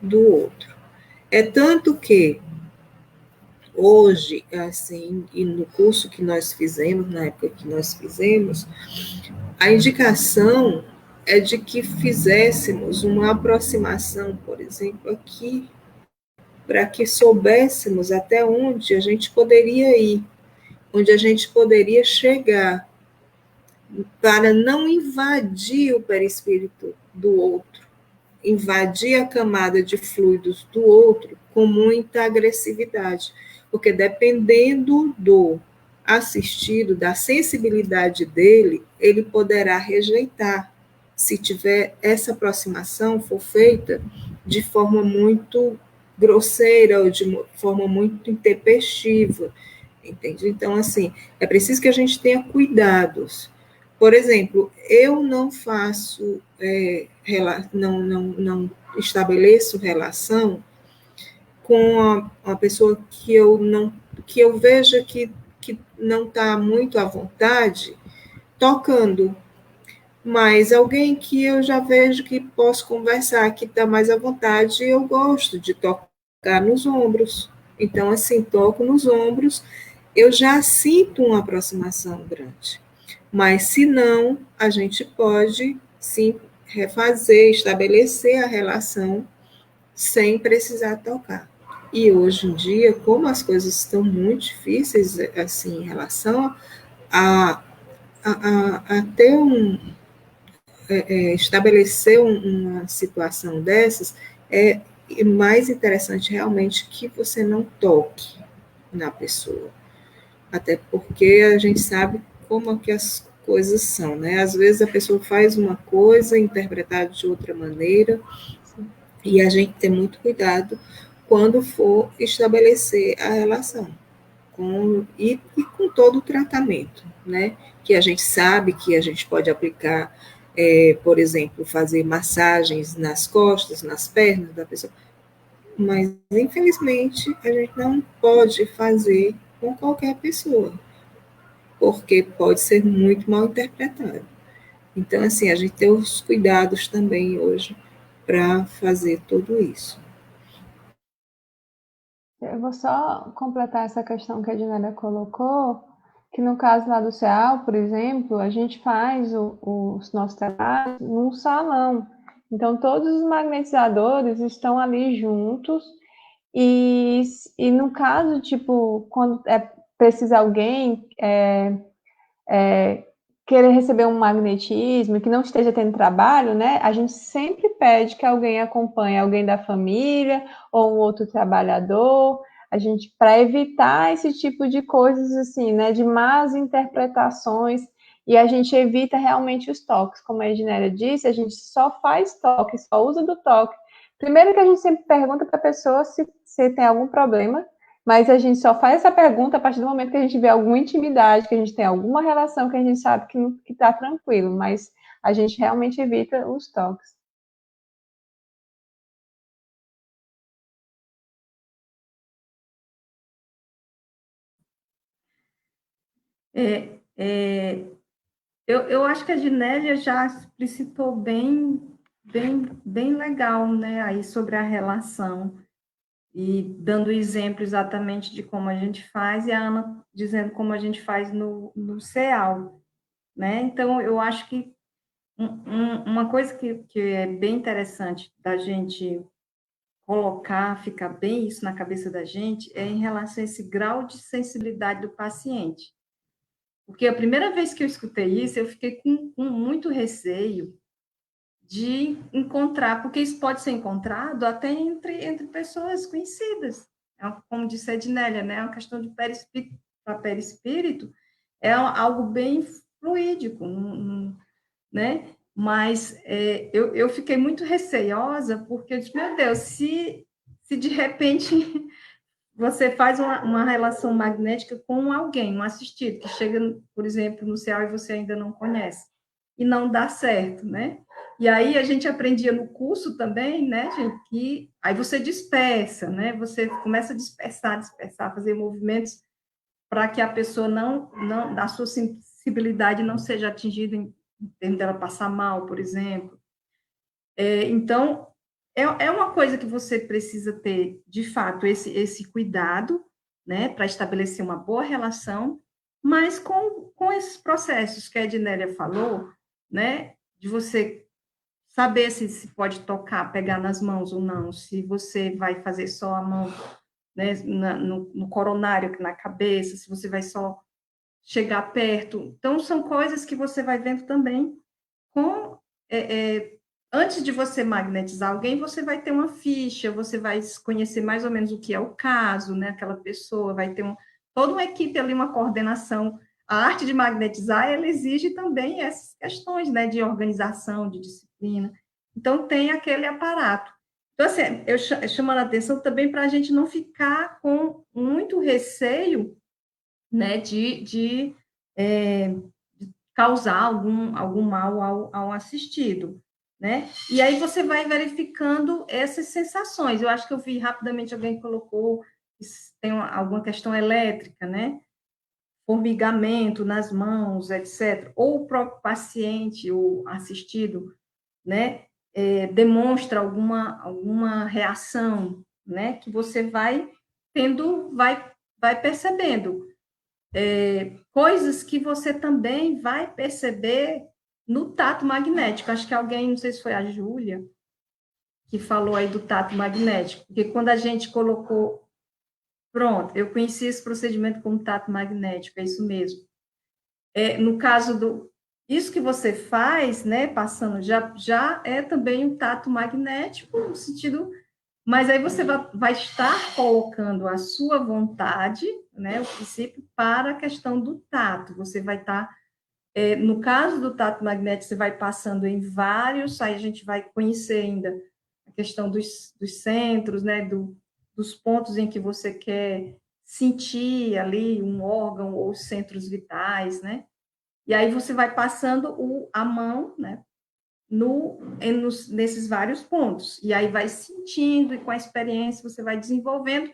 do outro. É tanto que hoje, assim, e no curso que nós fizemos, na época que nós fizemos, a indicação é de que fizéssemos uma aproximação, por exemplo, aqui, para que soubéssemos até onde a gente poderia ir, onde a gente poderia chegar, para não invadir o perispírito do outro, invadir a camada de fluidos do outro com muita agressividade, porque dependendo do assistido, da sensibilidade dele, ele poderá rejeitar, se tiver essa aproximação for feita de forma muito grosseira ou de forma muito intempestiva, entende? Então, assim, é preciso que a gente tenha cuidados. Por exemplo, eu não faço, não estabeleço relação com a pessoa que eu veja que não está muito à vontade tocando, mas alguém que eu já vejo que posso conversar, que está mais à vontade, eu gosto de tocar nos ombros. Então, assim, toco nos ombros, eu já sinto uma aproximação grande. Mas, se não, a gente pode, sim, refazer, estabelecer a relação sem precisar tocar. E hoje em dia, como as coisas estão muito difíceis, assim, em relação a ter estabelecer uma situação dessas, é mais interessante realmente que você não toque na pessoa. Até porque a gente sabe como é que as coisas são, né? Às vezes a pessoa faz uma coisa interpretada de outra maneira, e a gente tem muito cuidado quando for estabelecer a relação e com todo o tratamento, né? Que a gente sabe que a gente pode aplicar, por exemplo, fazer massagens nas costas, nas pernas da pessoa, mas infelizmente a gente não pode fazer com qualquer pessoa, porque pode ser muito mal interpretado. Então, assim, a gente tem os cuidados também hoje para fazer tudo isso. Eu vou só completar essa questão que a Dinélia colocou, que no caso lá do CEAL, por exemplo, a gente faz os nossos trabalhos num salão. Então, todos os magnetizadores estão ali juntos E no caso, tipo, quando precisa alguém querer receber um magnetismo, que não esteja tendo trabalho, né? A gente sempre pede que alguém acompanhe alguém da família ou um outro trabalhador, a gente, para evitar esse tipo de coisas assim, né? De más interpretações, e a gente evita realmente os toques. Como a Ednélia disse, a gente só faz toque, só usa do toque. Primeiro que a gente sempre pergunta para a pessoa se tem algum problema, mas a gente só faz essa pergunta a partir do momento que a gente vê alguma intimidade, que a gente tem alguma relação, que a gente sabe que está tranquilo, mas a gente realmente evita os toques. É, é, eu acho que a Ginélia já explicitou bem legal, né, aí sobre a relação, e dando exemplo exatamente de como a gente faz, e a Ana dizendo como a gente faz no CEAL, né? Então, eu acho que uma coisa que é bem interessante da gente colocar, ficar bem isso na cabeça da gente, é em relação a esse grau de sensibilidade do paciente. Porque a primeira vez que eu escutei isso, eu fiquei com muito receio de encontrar, porque isso pode ser encontrado até entre pessoas conhecidas. Como disse a Ednélia, né? É uma questão de perispírito para perispírito, é algo bem fluídico, né? Mas eu fiquei muito receiosa, porque eu disse, meu Deus, se de repente você faz uma relação magnética com alguém, um assistido, que chega, por exemplo, no céu e você ainda não conhece, e não dá certo, né? E aí a gente aprendia no curso também, né, gente, que aí você dispersa, né? Você começa a dispersar, fazer movimentos para que a pessoa a sua sensibilidade não seja atingida em termos dela passar mal, por exemplo. Então, é uma coisa que você precisa ter, de fato, esse cuidado, né, para estabelecer uma boa relação, mas com esses processos que a Ednélia falou, né, de você saber se pode tocar, pegar nas mãos ou não, se você vai fazer só a mão, né, no coronário, na cabeça, se você vai só chegar perto. Então, são coisas que você vai vendo também com antes de você magnetizar alguém, você vai ter uma ficha, você vai conhecer mais ou menos o que é o caso, né? Aquela pessoa vai ter toda uma equipe ali, uma coordenação. A arte de magnetizar, ela exige também essas questões, né? De organização, de disciplina. Então, tem aquele aparato. Então, assim, eu chamando a atenção também para a gente não ficar com muito receio, né? De causar algum mal ao assistido, né? E aí você vai verificando essas sensações. Eu acho que eu vi rapidamente alguém colocou que tem alguma questão elétrica, né? Formigamento nas mãos, etc. Ou o próprio paciente, o assistido, né? Demonstra alguma reação, né? Que você vai tendo, vai percebendo. Coisas que você também vai perceber no tato magnético. Acho que alguém, não sei se foi a Júlia, que falou aí do tato magnético, porque quando a gente colocou, pronto, eu conheci esse procedimento como tato magnético, é isso mesmo. No caso isso que você faz, né, passando, já é também um tato magnético, no sentido, mas aí você vai estar colocando a sua vontade, né, o princípio, para a questão do tato. Você vai estar, no caso do tato magnético, você vai passando em vários, aí a gente vai conhecer ainda a questão dos centros, né, dos pontos em que você quer sentir ali um órgão ou centros vitais, né? E aí você vai passando a mão, né, nesses vários pontos. E aí vai sentindo, e com a experiência você vai desenvolvendo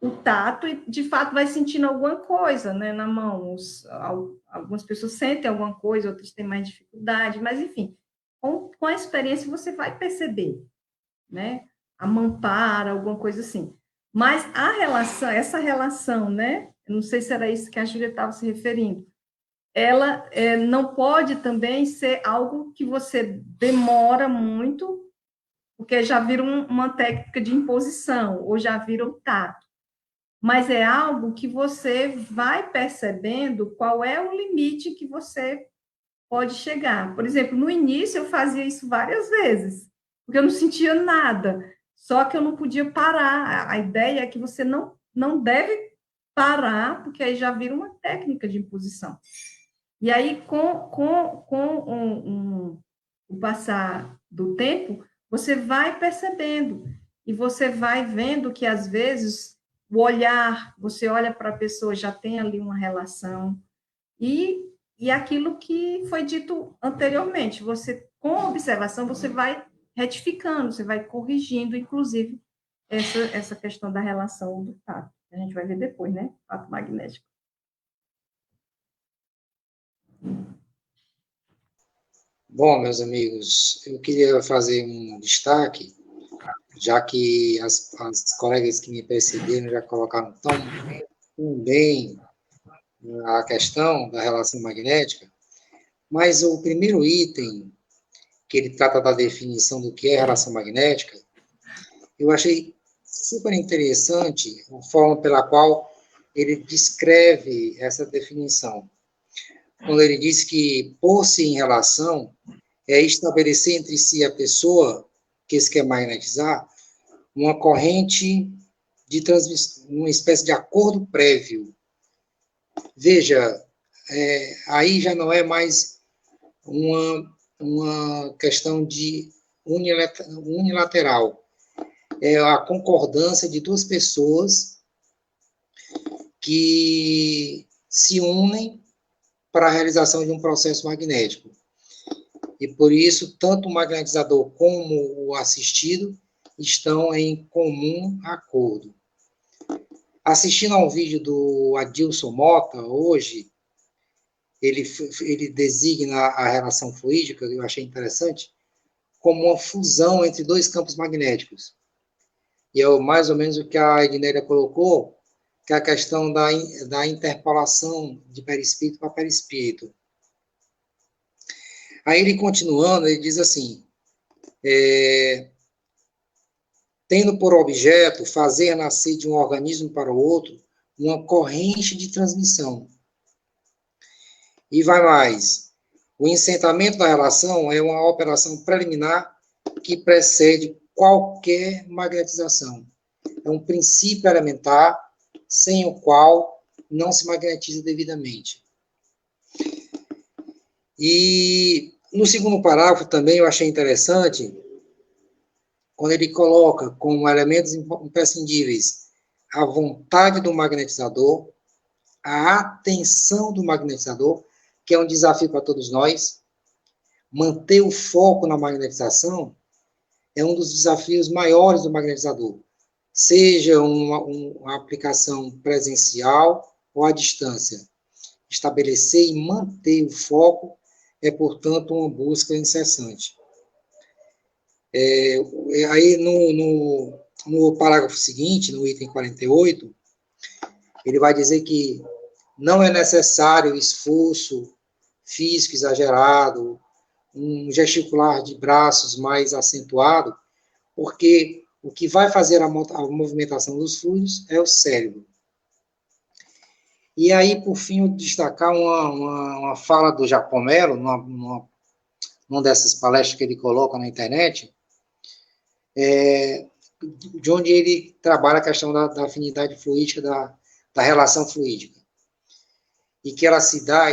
o tato e, de fato, vai sentindo alguma coisa, né, na mão. Algumas pessoas sentem alguma coisa, outras têm mais dificuldade, mas, enfim, com a experiência você vai perceber, né? A mão para, alguma coisa assim. Mas essa relação, né? Eu não sei se era isso que a Júlia estava se referindo, ela não pode também ser algo que você demora muito, porque já viram uma técnica de imposição, ou já viram tato. Mas é algo que você vai percebendo qual é o limite que você pode chegar. Por exemplo, no início eu fazia isso várias vezes, porque eu não sentia nada, só que eu não podia parar. A ideia é que você não deve parar, porque aí já vira uma técnica de imposição. E aí, com o passar do tempo, você vai percebendo, e você vai vendo que, às vezes, o olhar, você olha para a pessoa, já tem ali uma relação, e aquilo que foi dito anteriormente, você, com a observação, você vai retificando, você vai corrigindo, inclusive, essa questão da relação do tato. A gente vai ver depois, né? Tato magnético. Bom, meus amigos, eu queria fazer um destaque, já que as colegas que me precederam já colocaram tão bem a questão da relação magnética, mas o primeiro item, que ele trata da definição do que é relação magnética, eu achei super interessante a forma pela qual ele descreve essa definição. Quando ele diz que pôr-se em relação é estabelecer entre si a pessoa que se quer magnetizar uma corrente de transmissão, uma espécie de acordo prévio. Veja, aí já não é mais uma questão de unilateral. É a concordância de duas pessoas que se unem para a realização de um processo magnético. E por isso, tanto o magnetizador como o assistido estão em comum acordo. Assistindo ao vídeo do Adilson Mota, hoje, ele designa a relação fluídica, que eu achei interessante, como uma fusão entre dois campos magnéticos. E é mais ou menos o que a Ednélia colocou, que é a questão da interpolação de perispírito para perispírito. Aí ele continuando, ele diz assim, tendo por objeto fazer nascer de um organismo para o outro uma corrente de transmissão. E vai mais. O encentamento da relação é uma operação preliminar que precede qualquer magnetização. É um princípio elementar sem o qual não se magnetiza devidamente. E no segundo parágrafo também eu achei interessante, quando ele coloca como elementos imprescindíveis a vontade do magnetizador, a atenção do magnetizador, que é um desafio para todos nós. Manter o foco na magnetização é um dos desafios maiores do magnetizador, seja uma aplicação presencial ou à distância. Estabelecer e manter o foco é, portanto, uma busca incessante. Aí, no parágrafo seguinte, no item 48, ele vai dizer que não é necessário esforço físico exagerado, um gesticular de braços mais acentuado, porque o que vai fazer a movimentação dos fluidos é o cérebro. E aí, por fim, eu destacar uma fala do Giacomello, numa dessas palestras que ele coloca na internet, de onde ele trabalha a questão da afinidade fluídica, da relação fluídica. E que ela se dá,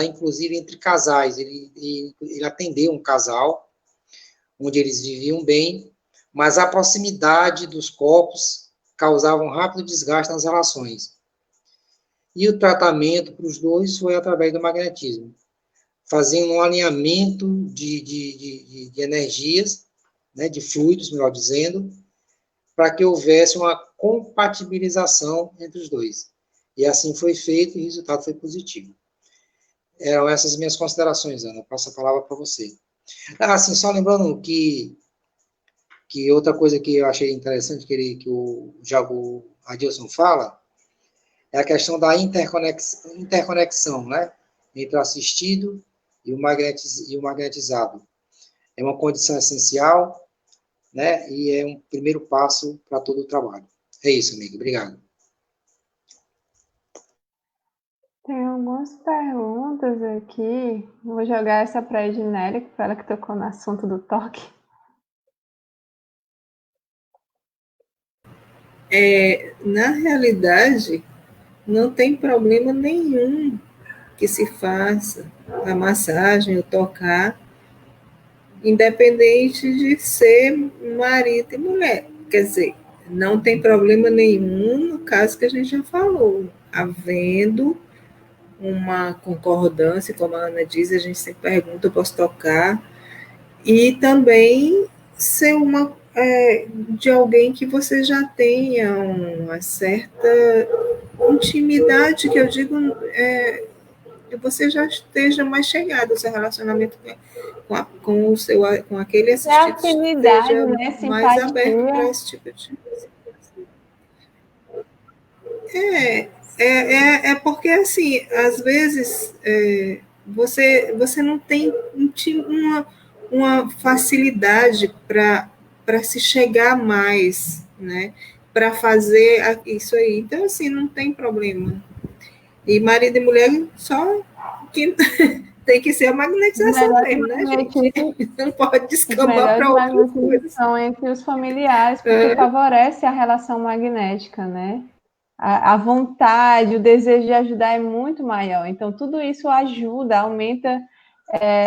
inclusive entre casais. Ele atendeu um casal, onde eles viviam bem, mas a proximidade dos corpos causava um rápido desgaste nas relações. E o tratamento para os dois foi através do magnetismo, fazendo um alinhamento de energias, né, de fluidos, melhor dizendo, para que houvesse uma compatibilização entre os dois. E assim foi feito e o resultado foi positivo. Eram essas minhas considerações, Ana. Eu passo a palavra para você. Assim, só lembrando que outra coisa que eu achei interessante que o Adilson fala é a questão da interconexão, né, entre o assistido e o magnetizado. É uma condição essencial né? E é um primeiro passo para todo o trabalho. É isso, amigo. Obrigado. Tem algumas perguntas aqui. Vou jogar essa para a Ednélia, que foi ela que tocou no assunto do toque. Na realidade, não tem problema nenhum que se faça a massagem, o tocar, independente de ser marido e mulher. Quer dizer, não tem problema nenhum no caso que a gente já falou, havendo uma concordância, como a Ana diz, a gente sempre pergunta, eu posso tocar, e também ser de alguém que você já tenha uma certa intimidade, que eu digo, que você já esteja mais chegado, o seu relacionamento com aquele assistido afinidade, esteja né? mais aberto para Simpatia. esse tipo de... É porque, assim, às vezes você não tem uma facilidade para se chegar mais, né? Para fazer isso aí. Então, assim, não tem problema. E marido e mulher só que tem que ser a magnetização mesmo, né, gente? Não pode Os descambar melhores para outras magnetismos coisas. são entre os familiares, porque favorece a relação magnética, né? A vontade, o desejo de ajudar é muito maior. Então, tudo isso ajuda, aumenta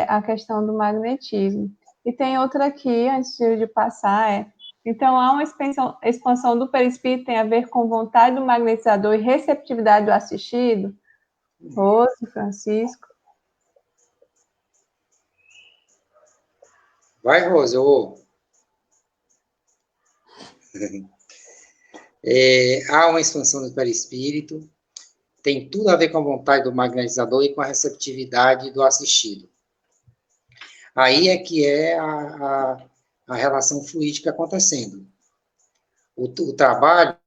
a questão do magnetismo. E tem outra aqui, antes de passar, então, há uma expansão do perispírito, tem a ver com vontade do magnetizador e receptividade do assistido? Rose, Francisco. Vai, Rose, há uma expansão do perispírito, tem tudo a ver com a vontade do magnetizador e com a receptividade do assistido. Aí é que é a relação fluídica acontecendo. O trabalho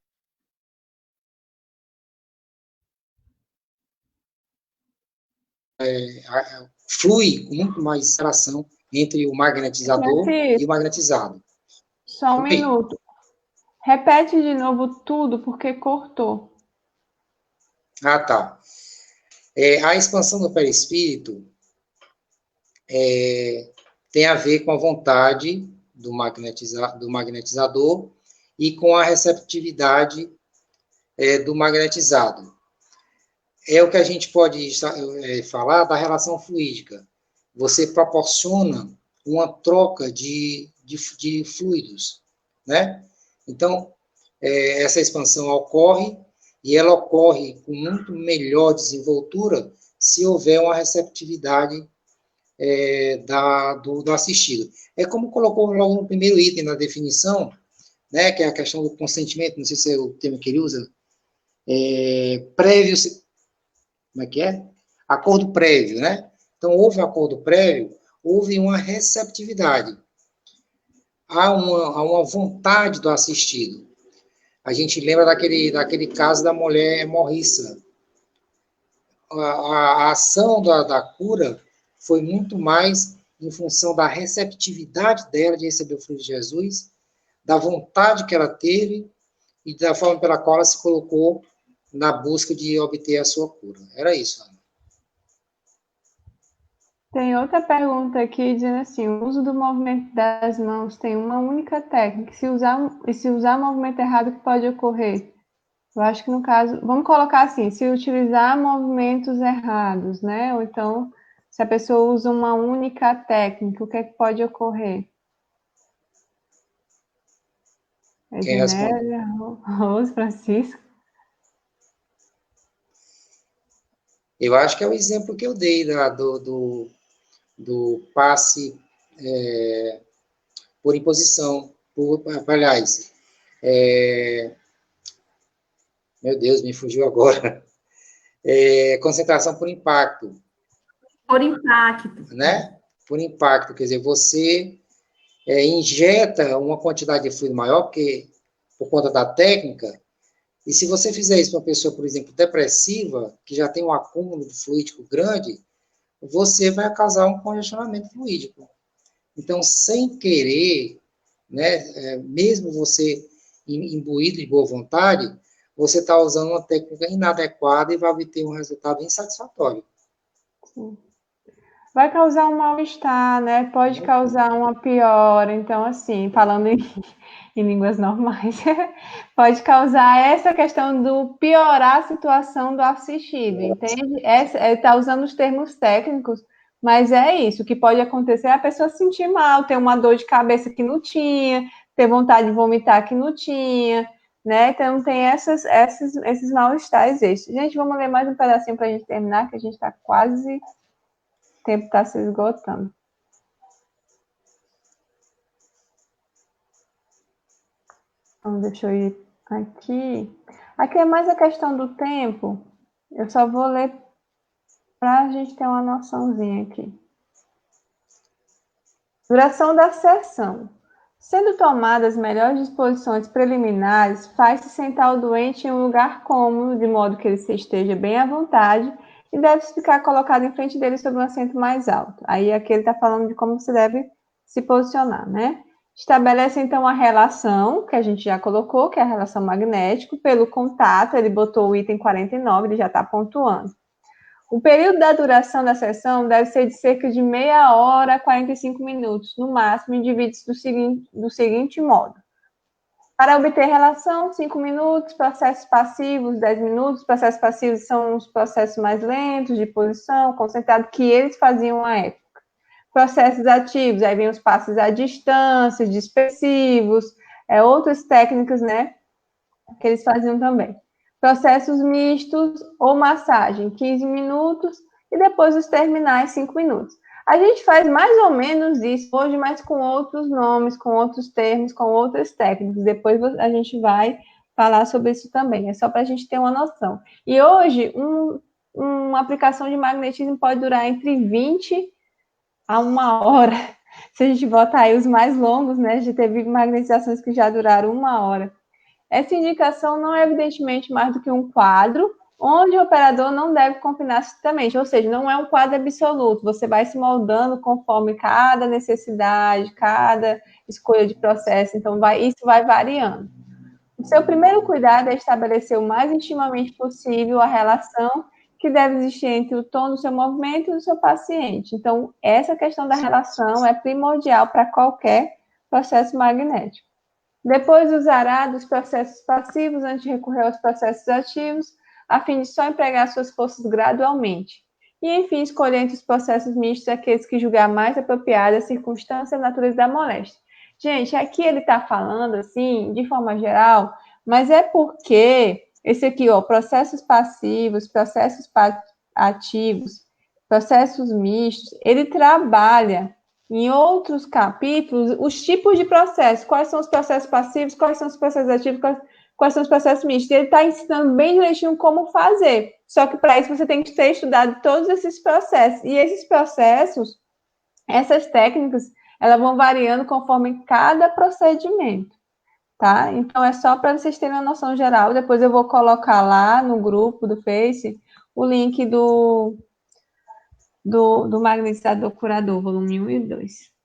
flui com muito mais interação entre o magnetizador e o magnetizado. Só um minuto. Repete de novo tudo, porque cortou. Ah, tá. A expansão do perispírito tem a ver com a vontade do magnetizador e com a receptividade do magnetizado. É o que a gente pode falar da relação fluídica. Você proporciona uma troca de fluidos, né? Então, essa expansão ocorre, e ela ocorre com muito melhor desenvoltura se houver uma receptividade do assistido. É como colocou logo no primeiro item na definição, né, que é a questão do consentimento, não sei se é o termo que ele usa, prévio, como é que é? Acordo prévio, né? Então, houve um acordo prévio, houve uma receptividade. Há uma vontade do assistido. A gente lembra daquele caso da mulher hemorriça. A ação da cura foi muito mais em função da receptividade dela de receber o fruto de Jesus, da vontade que ela teve e da forma pela qual ela se colocou na busca de obter a sua cura. Era isso, Ana. Tem outra pergunta aqui dizendo assim: o uso do movimento das mãos tem uma única técnica. Se usar o movimento errado, o que pode ocorrer? Eu acho que no caso, vamos colocar assim, se utilizar movimentos errados, né? Ou então, se a pessoa usa uma única técnica, o que é que pode ocorrer? Quem responde? Rose, Francisco. Eu acho que é o exemplo que eu dei do passe por imposição, aliás, meu Deus, me fugiu agora. Concentração por impacto. Por impacto. Né? Por impacto, quer dizer, você injeta uma quantidade de fluido maior, por conta da técnica, e se você fizer isso para uma pessoa, por exemplo, depressiva, que já tem um acúmulo de fluídico grande, você vai causar um congestionamento fluídico. Então, sem querer, né? Mesmo você imbuído de boa vontade, você está usando uma técnica inadequada e vai obter um resultado insatisfatório. Sim. Vai causar um mal-estar, né? Pode causar uma piora. Então, assim, falando em línguas normais, pode causar essa questão do piorar a situação do assistido, entende? Está usando os termos técnicos, mas é isso. O que pode acontecer é a pessoa se sentir mal, ter uma dor de cabeça que não tinha, ter vontade de vomitar que não tinha, né? Então, tem esses mal-estares extras. Gente, vamos ler mais um pedacinho para a gente terminar, que a gente está quase... O tempo está se esgotando. Então, deixa eu ir aqui. Aqui é mais a questão do tempo. Eu só vou ler para a gente ter uma noçãozinha aqui. Duração da sessão. Sendo tomadas melhores disposições preliminares, faz-se sentar o doente em um lugar cômodo, de modo que ele esteja bem à vontade, e deve ficar colocado em frente dele sobre um assento mais alto. Aí aqui ele está falando de como você deve se posicionar, né? Estabelece, então, a relação, que a gente já colocou, que é a relação magnética, pelo contato, ele botou o item 49, ele já está pontuando. O período da duração da sessão deve ser de cerca de meia hora a 45 minutos, no máximo, e divide-se do seguinte modo. Para obter relação, 5 minutos, processos passivos, 10 minutos. Processos passivos são os processos mais lentos, de posição, concentrado, que eles faziam à época. Processos ativos, aí vem os passos à distância, dispersivos, outras técnicas, né, que eles faziam também. Processos mistos ou massagem, 15 minutos, e depois os terminais, 5 minutos. A gente faz mais ou menos isso hoje, mas com outros nomes, com outros termos, com outras técnicas. Depois a gente vai falar sobre isso também, é só para a gente ter uma noção. E hoje, uma aplicação de magnetismo pode durar entre 20 a 1 hora. Se a gente botar aí os mais longos, né, já teve magnetizações que já duraram 1 hora. Essa indicação não é evidentemente mais do que um quadro, onde o operador não deve confinar estritamente, ou seja, não é um quadro absoluto, você vai se moldando conforme cada necessidade, cada escolha de processo, então isso vai variando. O seu primeiro cuidado é estabelecer o mais intimamente possível a relação que deve existir entre o tom do seu movimento e do seu paciente. Então, essa questão da relação é primordial para qualquer processo magnético. Depois usará dos processos passivos antes de recorrer aos processos ativos, a fim de só empregar suas forças gradualmente. E, enfim, escolher entre os processos mistos aqueles que julgar mais apropriada a circunstância e a natureza da moléstia. Gente, aqui ele está falando, assim, de forma geral, mas é porque esse aqui, ó, processos passivos, processos ativos, processos mistos, ele trabalha em outros capítulos os tipos de processos, quais são os processos passivos, quais são os processos ativos, quais são os processos mistos. Ele está ensinando bem direitinho como fazer. Só que para isso você tem que ter estudado todos esses processos. E esses processos, essas técnicas, elas vão variando conforme cada procedimento, tá? Então, é só para vocês terem uma noção geral. Depois eu vou colocar lá no grupo do Face o link do Magnetizador Curador, volume 1 e 2.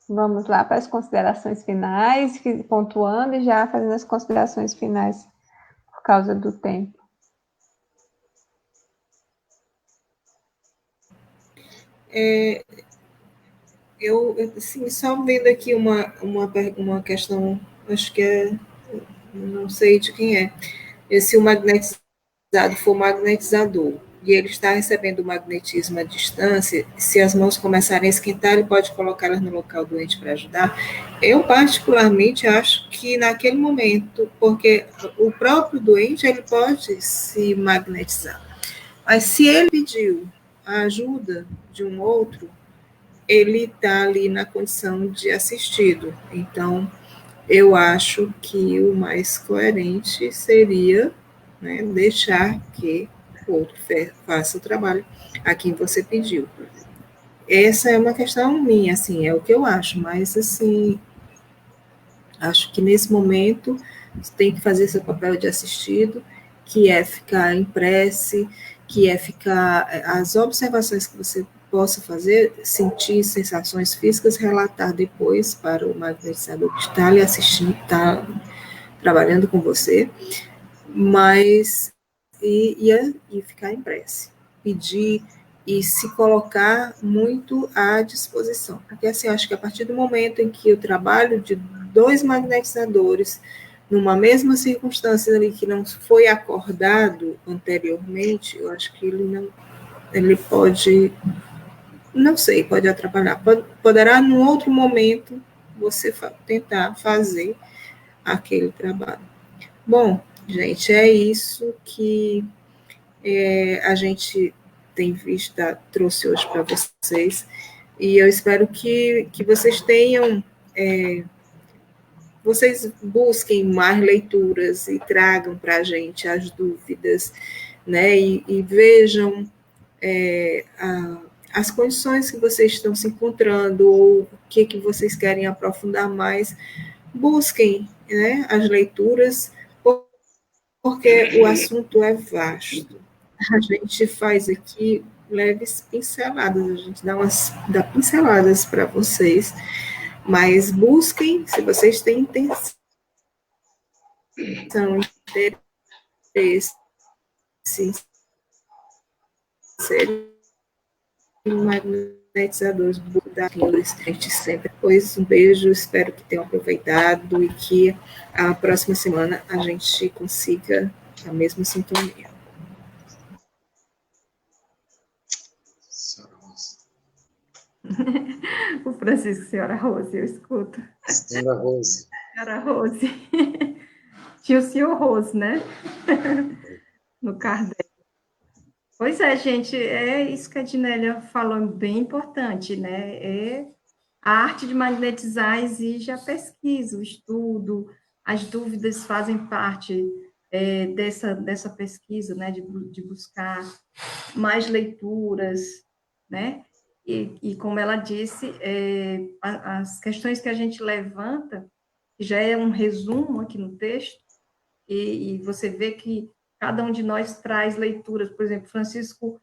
Vamos lá para as considerações finais, pontuando e já fazendo as considerações finais por causa do tempo. Eu assim, só vendo aqui uma questão, acho que não sei de quem é. Se o magnetizado for magnetizador e ele está recebendo o magnetismo à distância, se as mãos começarem a esquentar, ele pode colocá-las no local doente para ajudar. Eu, particularmente, acho que naquele momento, porque o próprio doente, ele pode se magnetizar. Mas se ele pediu a ajuda de um outro, ele está ali na condição de assistido. Então, eu acho que o mais coerente seria, né, deixar que o outro faça o trabalho a quem você pediu. Essa é uma questão minha, assim, é o que eu acho, mas, assim, acho que nesse momento você tem que fazer seu papel de assistido, que é ficar em prece, que é ficar, as observações que você possa fazer, sentir sensações físicas, relatar depois para o magnetizador que está lhe assistindo, está trabalhando com você, mas e ficar em prece, pedir e se colocar muito à disposição, porque assim, eu acho que a partir do momento em que o trabalho de 2 magnetizadores numa mesma circunstância ali que não foi acordado anteriormente, eu acho que ele pode, não sei, pode atrapalhar, poderá num outro momento você tentar fazer aquele trabalho. Bom, gente, é isso que a gente tem visto, trouxe hoje para vocês, e eu espero que vocês tenham, vocês busquem mais leituras e tragam para a gente as dúvidas, né, e vejam as condições que vocês estão se encontrando, ou o que vocês querem aprofundar mais, busquem, né, as leituras, porque o assunto é vasto. A gente faz aqui leves pinceladas, a gente dá pinceladas para vocês, mas busquem, se vocês têm intenção, interesse, serem magnetizadores da gente sempre. Pois um beijo, espero que tenham aproveitado e que a próxima semana a gente consiga a mesma sintonia. O Francisco, senhora Rose, eu escuto. Senhora Rose. Senhora Rose. Tinha o senhor Rose, né? No Kardec. Pois é, gente, é isso que a Dinélia falou, bem importante, né? A arte de magnetizar exige a pesquisa, o estudo, as dúvidas fazem parte dessa pesquisa, né? De buscar mais leituras, né? E como ela disse, as questões que a gente levanta, que já é um resumo aqui no texto, e você vê que cada um de nós traz leituras. Por exemplo, Francisco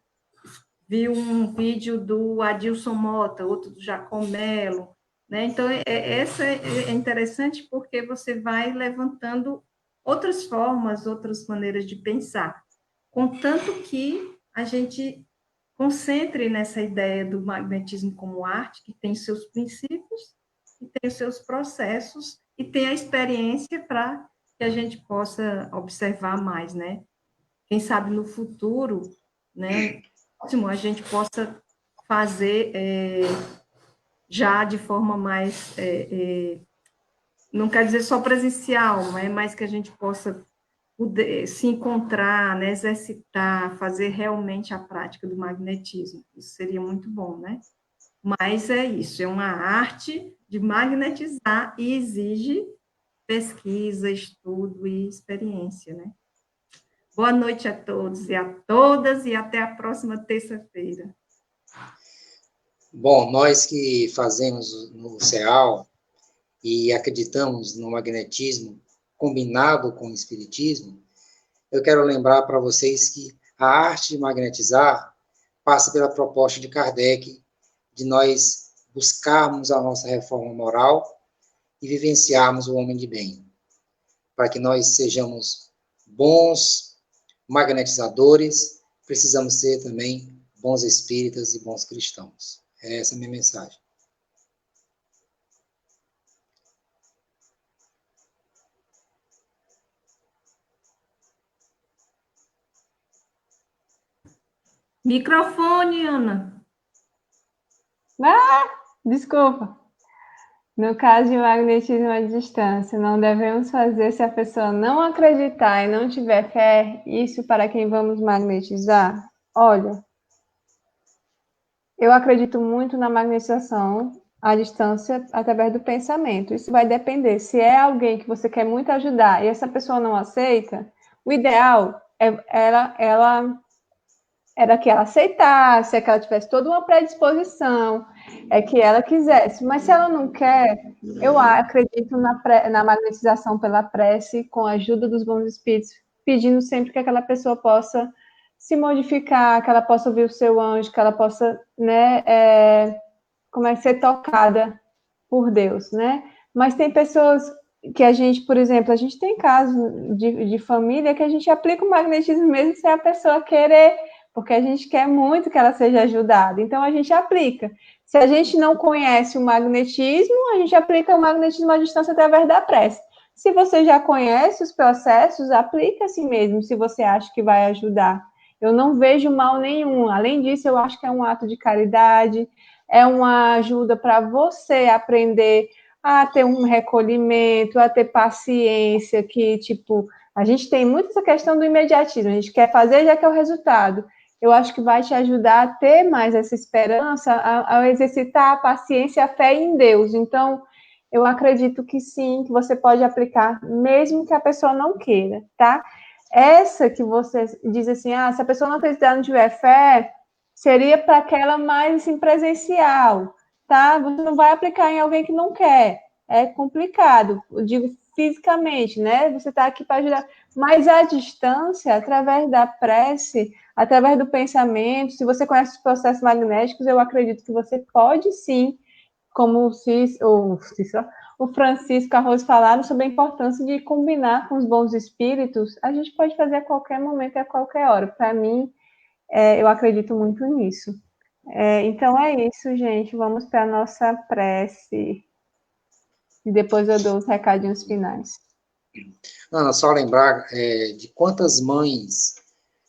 viu um vídeo do Adilson Mota, outro do Jacó Mello, né? Então, essa é interessante porque você vai levantando outras formas, outras maneiras de pensar, contanto que a gente concentre nessa ideia do magnetismo como arte, que tem seus princípios, e tem os seus processos, e tem a experiência para que a gente possa observar mais, né? Quem sabe no futuro, né, a gente possa fazer já de forma mais, não quer dizer só presencial, mas que a gente possa poder se encontrar, né, exercitar, fazer realmente a prática do magnetismo. Isso seria muito bom, né? Mas é isso, é uma arte de magnetizar e exige pesquisa, estudo e experiência, né? Boa noite a todos e a todas e até a próxima terça-feira. Bom, nós que fazemos no CEAL e acreditamos no magnetismo combinado com o espiritismo, eu quero lembrar para vocês que a arte de magnetizar passa pela proposta de Kardec de nós buscarmos a nossa reforma moral e vivenciarmos o homem de bem, para que nós sejamos bons magnetizadores, precisamos ser também bons espíritas e bons cristãos. Essa é a minha mensagem. Microfone, Ana. Desculpa. No caso de magnetismo à distância, não devemos fazer se a pessoa não acreditar e não tiver fé, isso para quem vamos magnetizar? Olha, eu acredito muito na magnetização à distância através do pensamento. Isso vai depender. Se é alguém que você quer muito ajudar e essa pessoa não aceita, o ideal era que ela aceitasse, é que ela tivesse toda uma predisposição, é que ela quisesse. Mas se ela não quer, eu acredito na magnetização pela prece, com a ajuda dos bons espíritos, pedindo sempre que aquela pessoa possa se modificar, que ela possa ouvir o seu anjo, que ela possa, né, ser tocada por Deus, né? Mas tem pessoas que a gente, por exemplo, a gente tem casos de família que a gente aplica o magnetismo mesmo sem a pessoa querer, porque a gente quer muito que ela seja ajudada, então a gente aplica. Se a gente não conhece o magnetismo, a gente aplica o magnetismo à distância através da prece. Se você já conhece os processos, aplica assim mesmo, se você acha que vai ajudar. Eu não vejo mal nenhum. Além disso, eu acho que é um ato de caridade, é uma ajuda para você aprender a ter um recolhimento, a ter paciência, que, tipo, a gente tem muito essa questão do imediatismo, a gente quer fazer já que é o resultado. Eu acho que vai te ajudar a ter mais essa esperança, a exercitar a paciência e a fé em Deus. Então, eu acredito que sim, que você pode aplicar, mesmo que a pessoa não queira, tá? Essa que você diz assim, se a pessoa não acreditar, não tiver fé, seria para aquela mais assim, presencial, tá? Você não vai aplicar em alguém que não quer. É complicado, eu digo fisicamente, né? Você está aqui para ajudar. Mas à distância, através da prece, através do pensamento, se você conhece os processos magnéticos, eu acredito que você pode sim, como o Francisco Arroz falaram sobre a importância de combinar com os bons espíritos, a gente pode fazer a qualquer momento, a qualquer hora. Para mim, eu acredito muito nisso. Então é isso, gente. Vamos para a nossa prece. E depois eu dou os recadinhos finais. Ana, só lembrar de quantas mães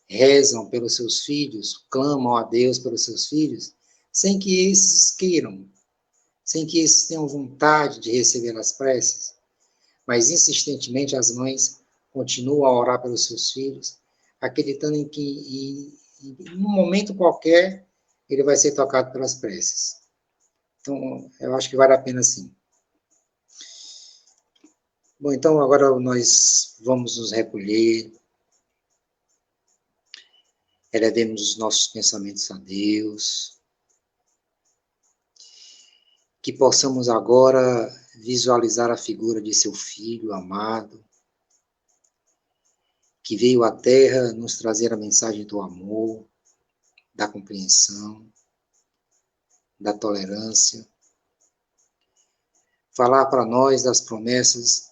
rezam pelos seus filhos, clamam a Deus pelos seus filhos, sem que esses queiram, sem que esses tenham vontade de receber as preces, mas insistentemente as mães continuam a orar pelos seus filhos, acreditando em que em um momento qualquer ele vai ser tocado pelas preces. Então, eu acho que vale a pena sim. Bom, então agora nós vamos nos recolher, elevemos os nossos pensamentos a Deus, que possamos agora visualizar a figura de seu Filho amado, que veio à Terra nos trazer a mensagem do amor, da compreensão, da tolerância, falar para nós das promessas,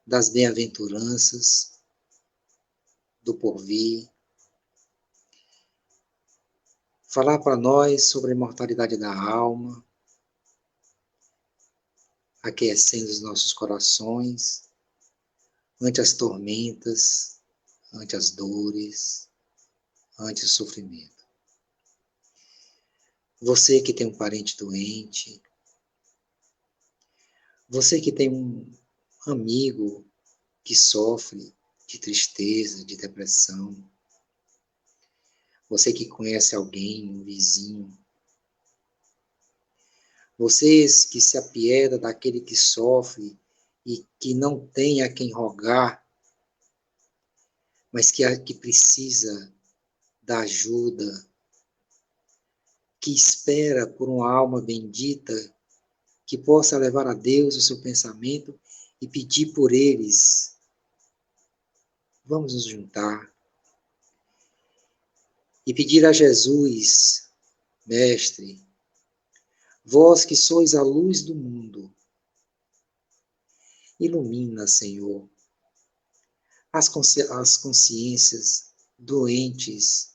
das bem-aventuranças, do porvir, falar para nós sobre a imortalidade da alma, aquecendo os nossos corações ante as tormentas, ante as dores, ante o sofrimento. Você que tem um parente doente, você que tem um amigo que sofre de tristeza, de depressão, você que conhece alguém, um vizinho, vocês que se apiedam daquele que sofre e que não tem a quem rogar, mas que precisa da ajuda, que espera por uma alma bendita que possa levar a Deus o seu pensamento e pedir por eles. Vamos nos juntar e pedir a Jesus, Mestre, vós que sois a luz do mundo, ilumina, Senhor, as consciências doentes,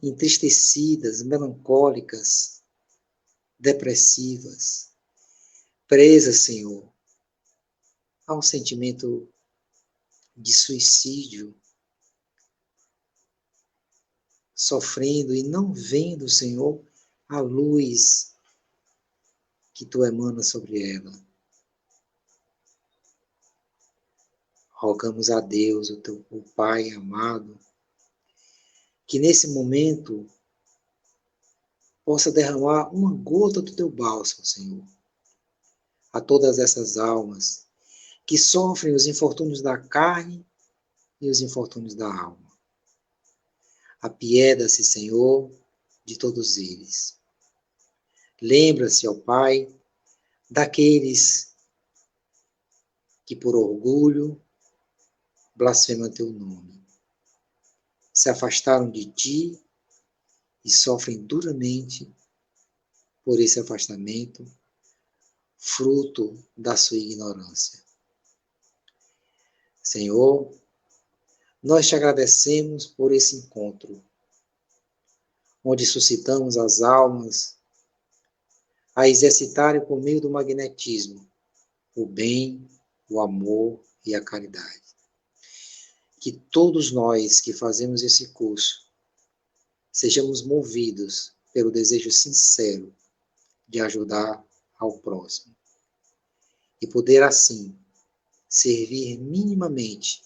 entristecidas, melancólicas, depressivas, presas, Senhor, a um sentimento de suicídio, sofrendo e não vendo, Senhor, a luz que Tu emana sobre ela. Rogamos a Deus, o Pai amado, que nesse momento possa derramar uma gota do Teu bálsamo, Senhor, a todas essas almas que sofrem os infortúnios da carne e os infortúnios da alma. Apieda-se, Senhor, de todos eles. Lembra-se, ó Pai, daqueles que por orgulho blasfemam Teu nome. se afastaram de ti e sofrem duramente por esse afastamento, fruto da sua ignorância. Senhor, nós te agradecemos por esse encontro, onde suscitamos as almas a exercitarem por meio do magnetismo o bem, o amor e a caridade. Que todos nós que fazemos esse curso sejamos movidos pelo desejo sincero de ajudar ao próximo e poder assim servir minimamente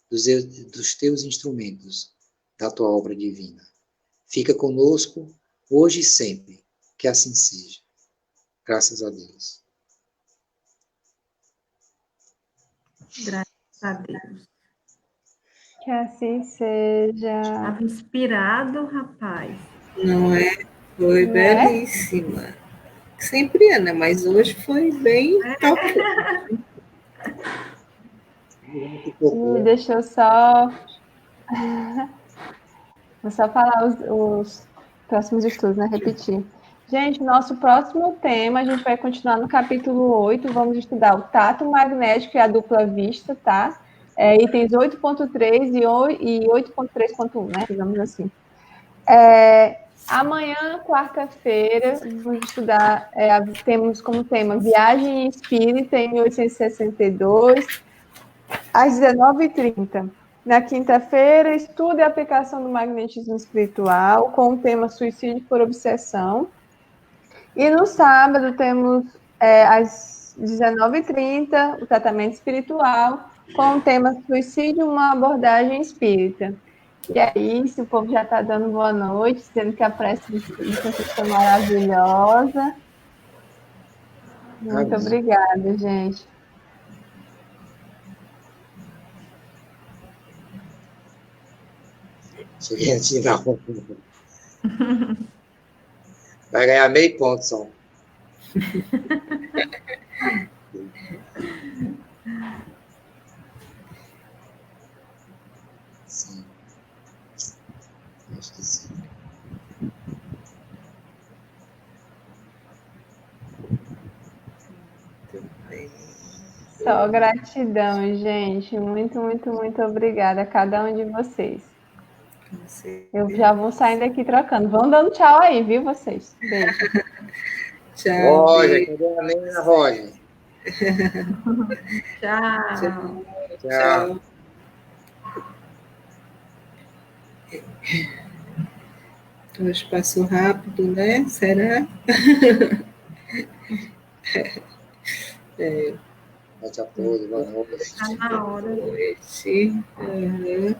dos teus instrumentos da tua obra divina. Fica conosco hoje e sempre, que assim seja. Graças a Deus. Graças a Deus. Que assim seja. Estava inspirado, rapaz. Não é? Foi Não é? belíssima. Sempre é, né? Mas hoje foi bem top. Deixa eu só... Vou só falar os próximos estudos, né? Repetir. Gente, nosso próximo tema, a gente vai continuar no capítulo 8, vamos estudar o tato magnético e a dupla vista, tá? Itens 8.3 e 8.3.1, né? Digamos assim. Amanhã, quarta-feira, vamos estudar, temos como tema Viagem Espírita em 1862, às 19h30. Na quinta-feira, estudo e aplicação do magnetismo espiritual, com o tema Suicídio por Obsessão. E no sábado, temos, às 19h30, o tratamento espiritual, com o tema Suicídio, uma abordagem espírita. E aí, se o povo já está dando boa noite, dizendo que a prece de vocês foi maravilhosa. Muito obrigada, gente. Cheguei a tirar um. Vai ganhar meio ponto só. Sim. Acho que sim. Só gratidão, gente. Muito, muito, muito obrigada a cada um de vocês. Eu já vou saindo aqui trocando. Vão dando tchau aí, viu, vocês? Beijo. Tchau. Roger, cadê a menina, Roger? Tchau. Tchau. Hoje passou rápido, né? Será? Boa noite a todos, boa noite. Está na hora. Boa noite. Uhum.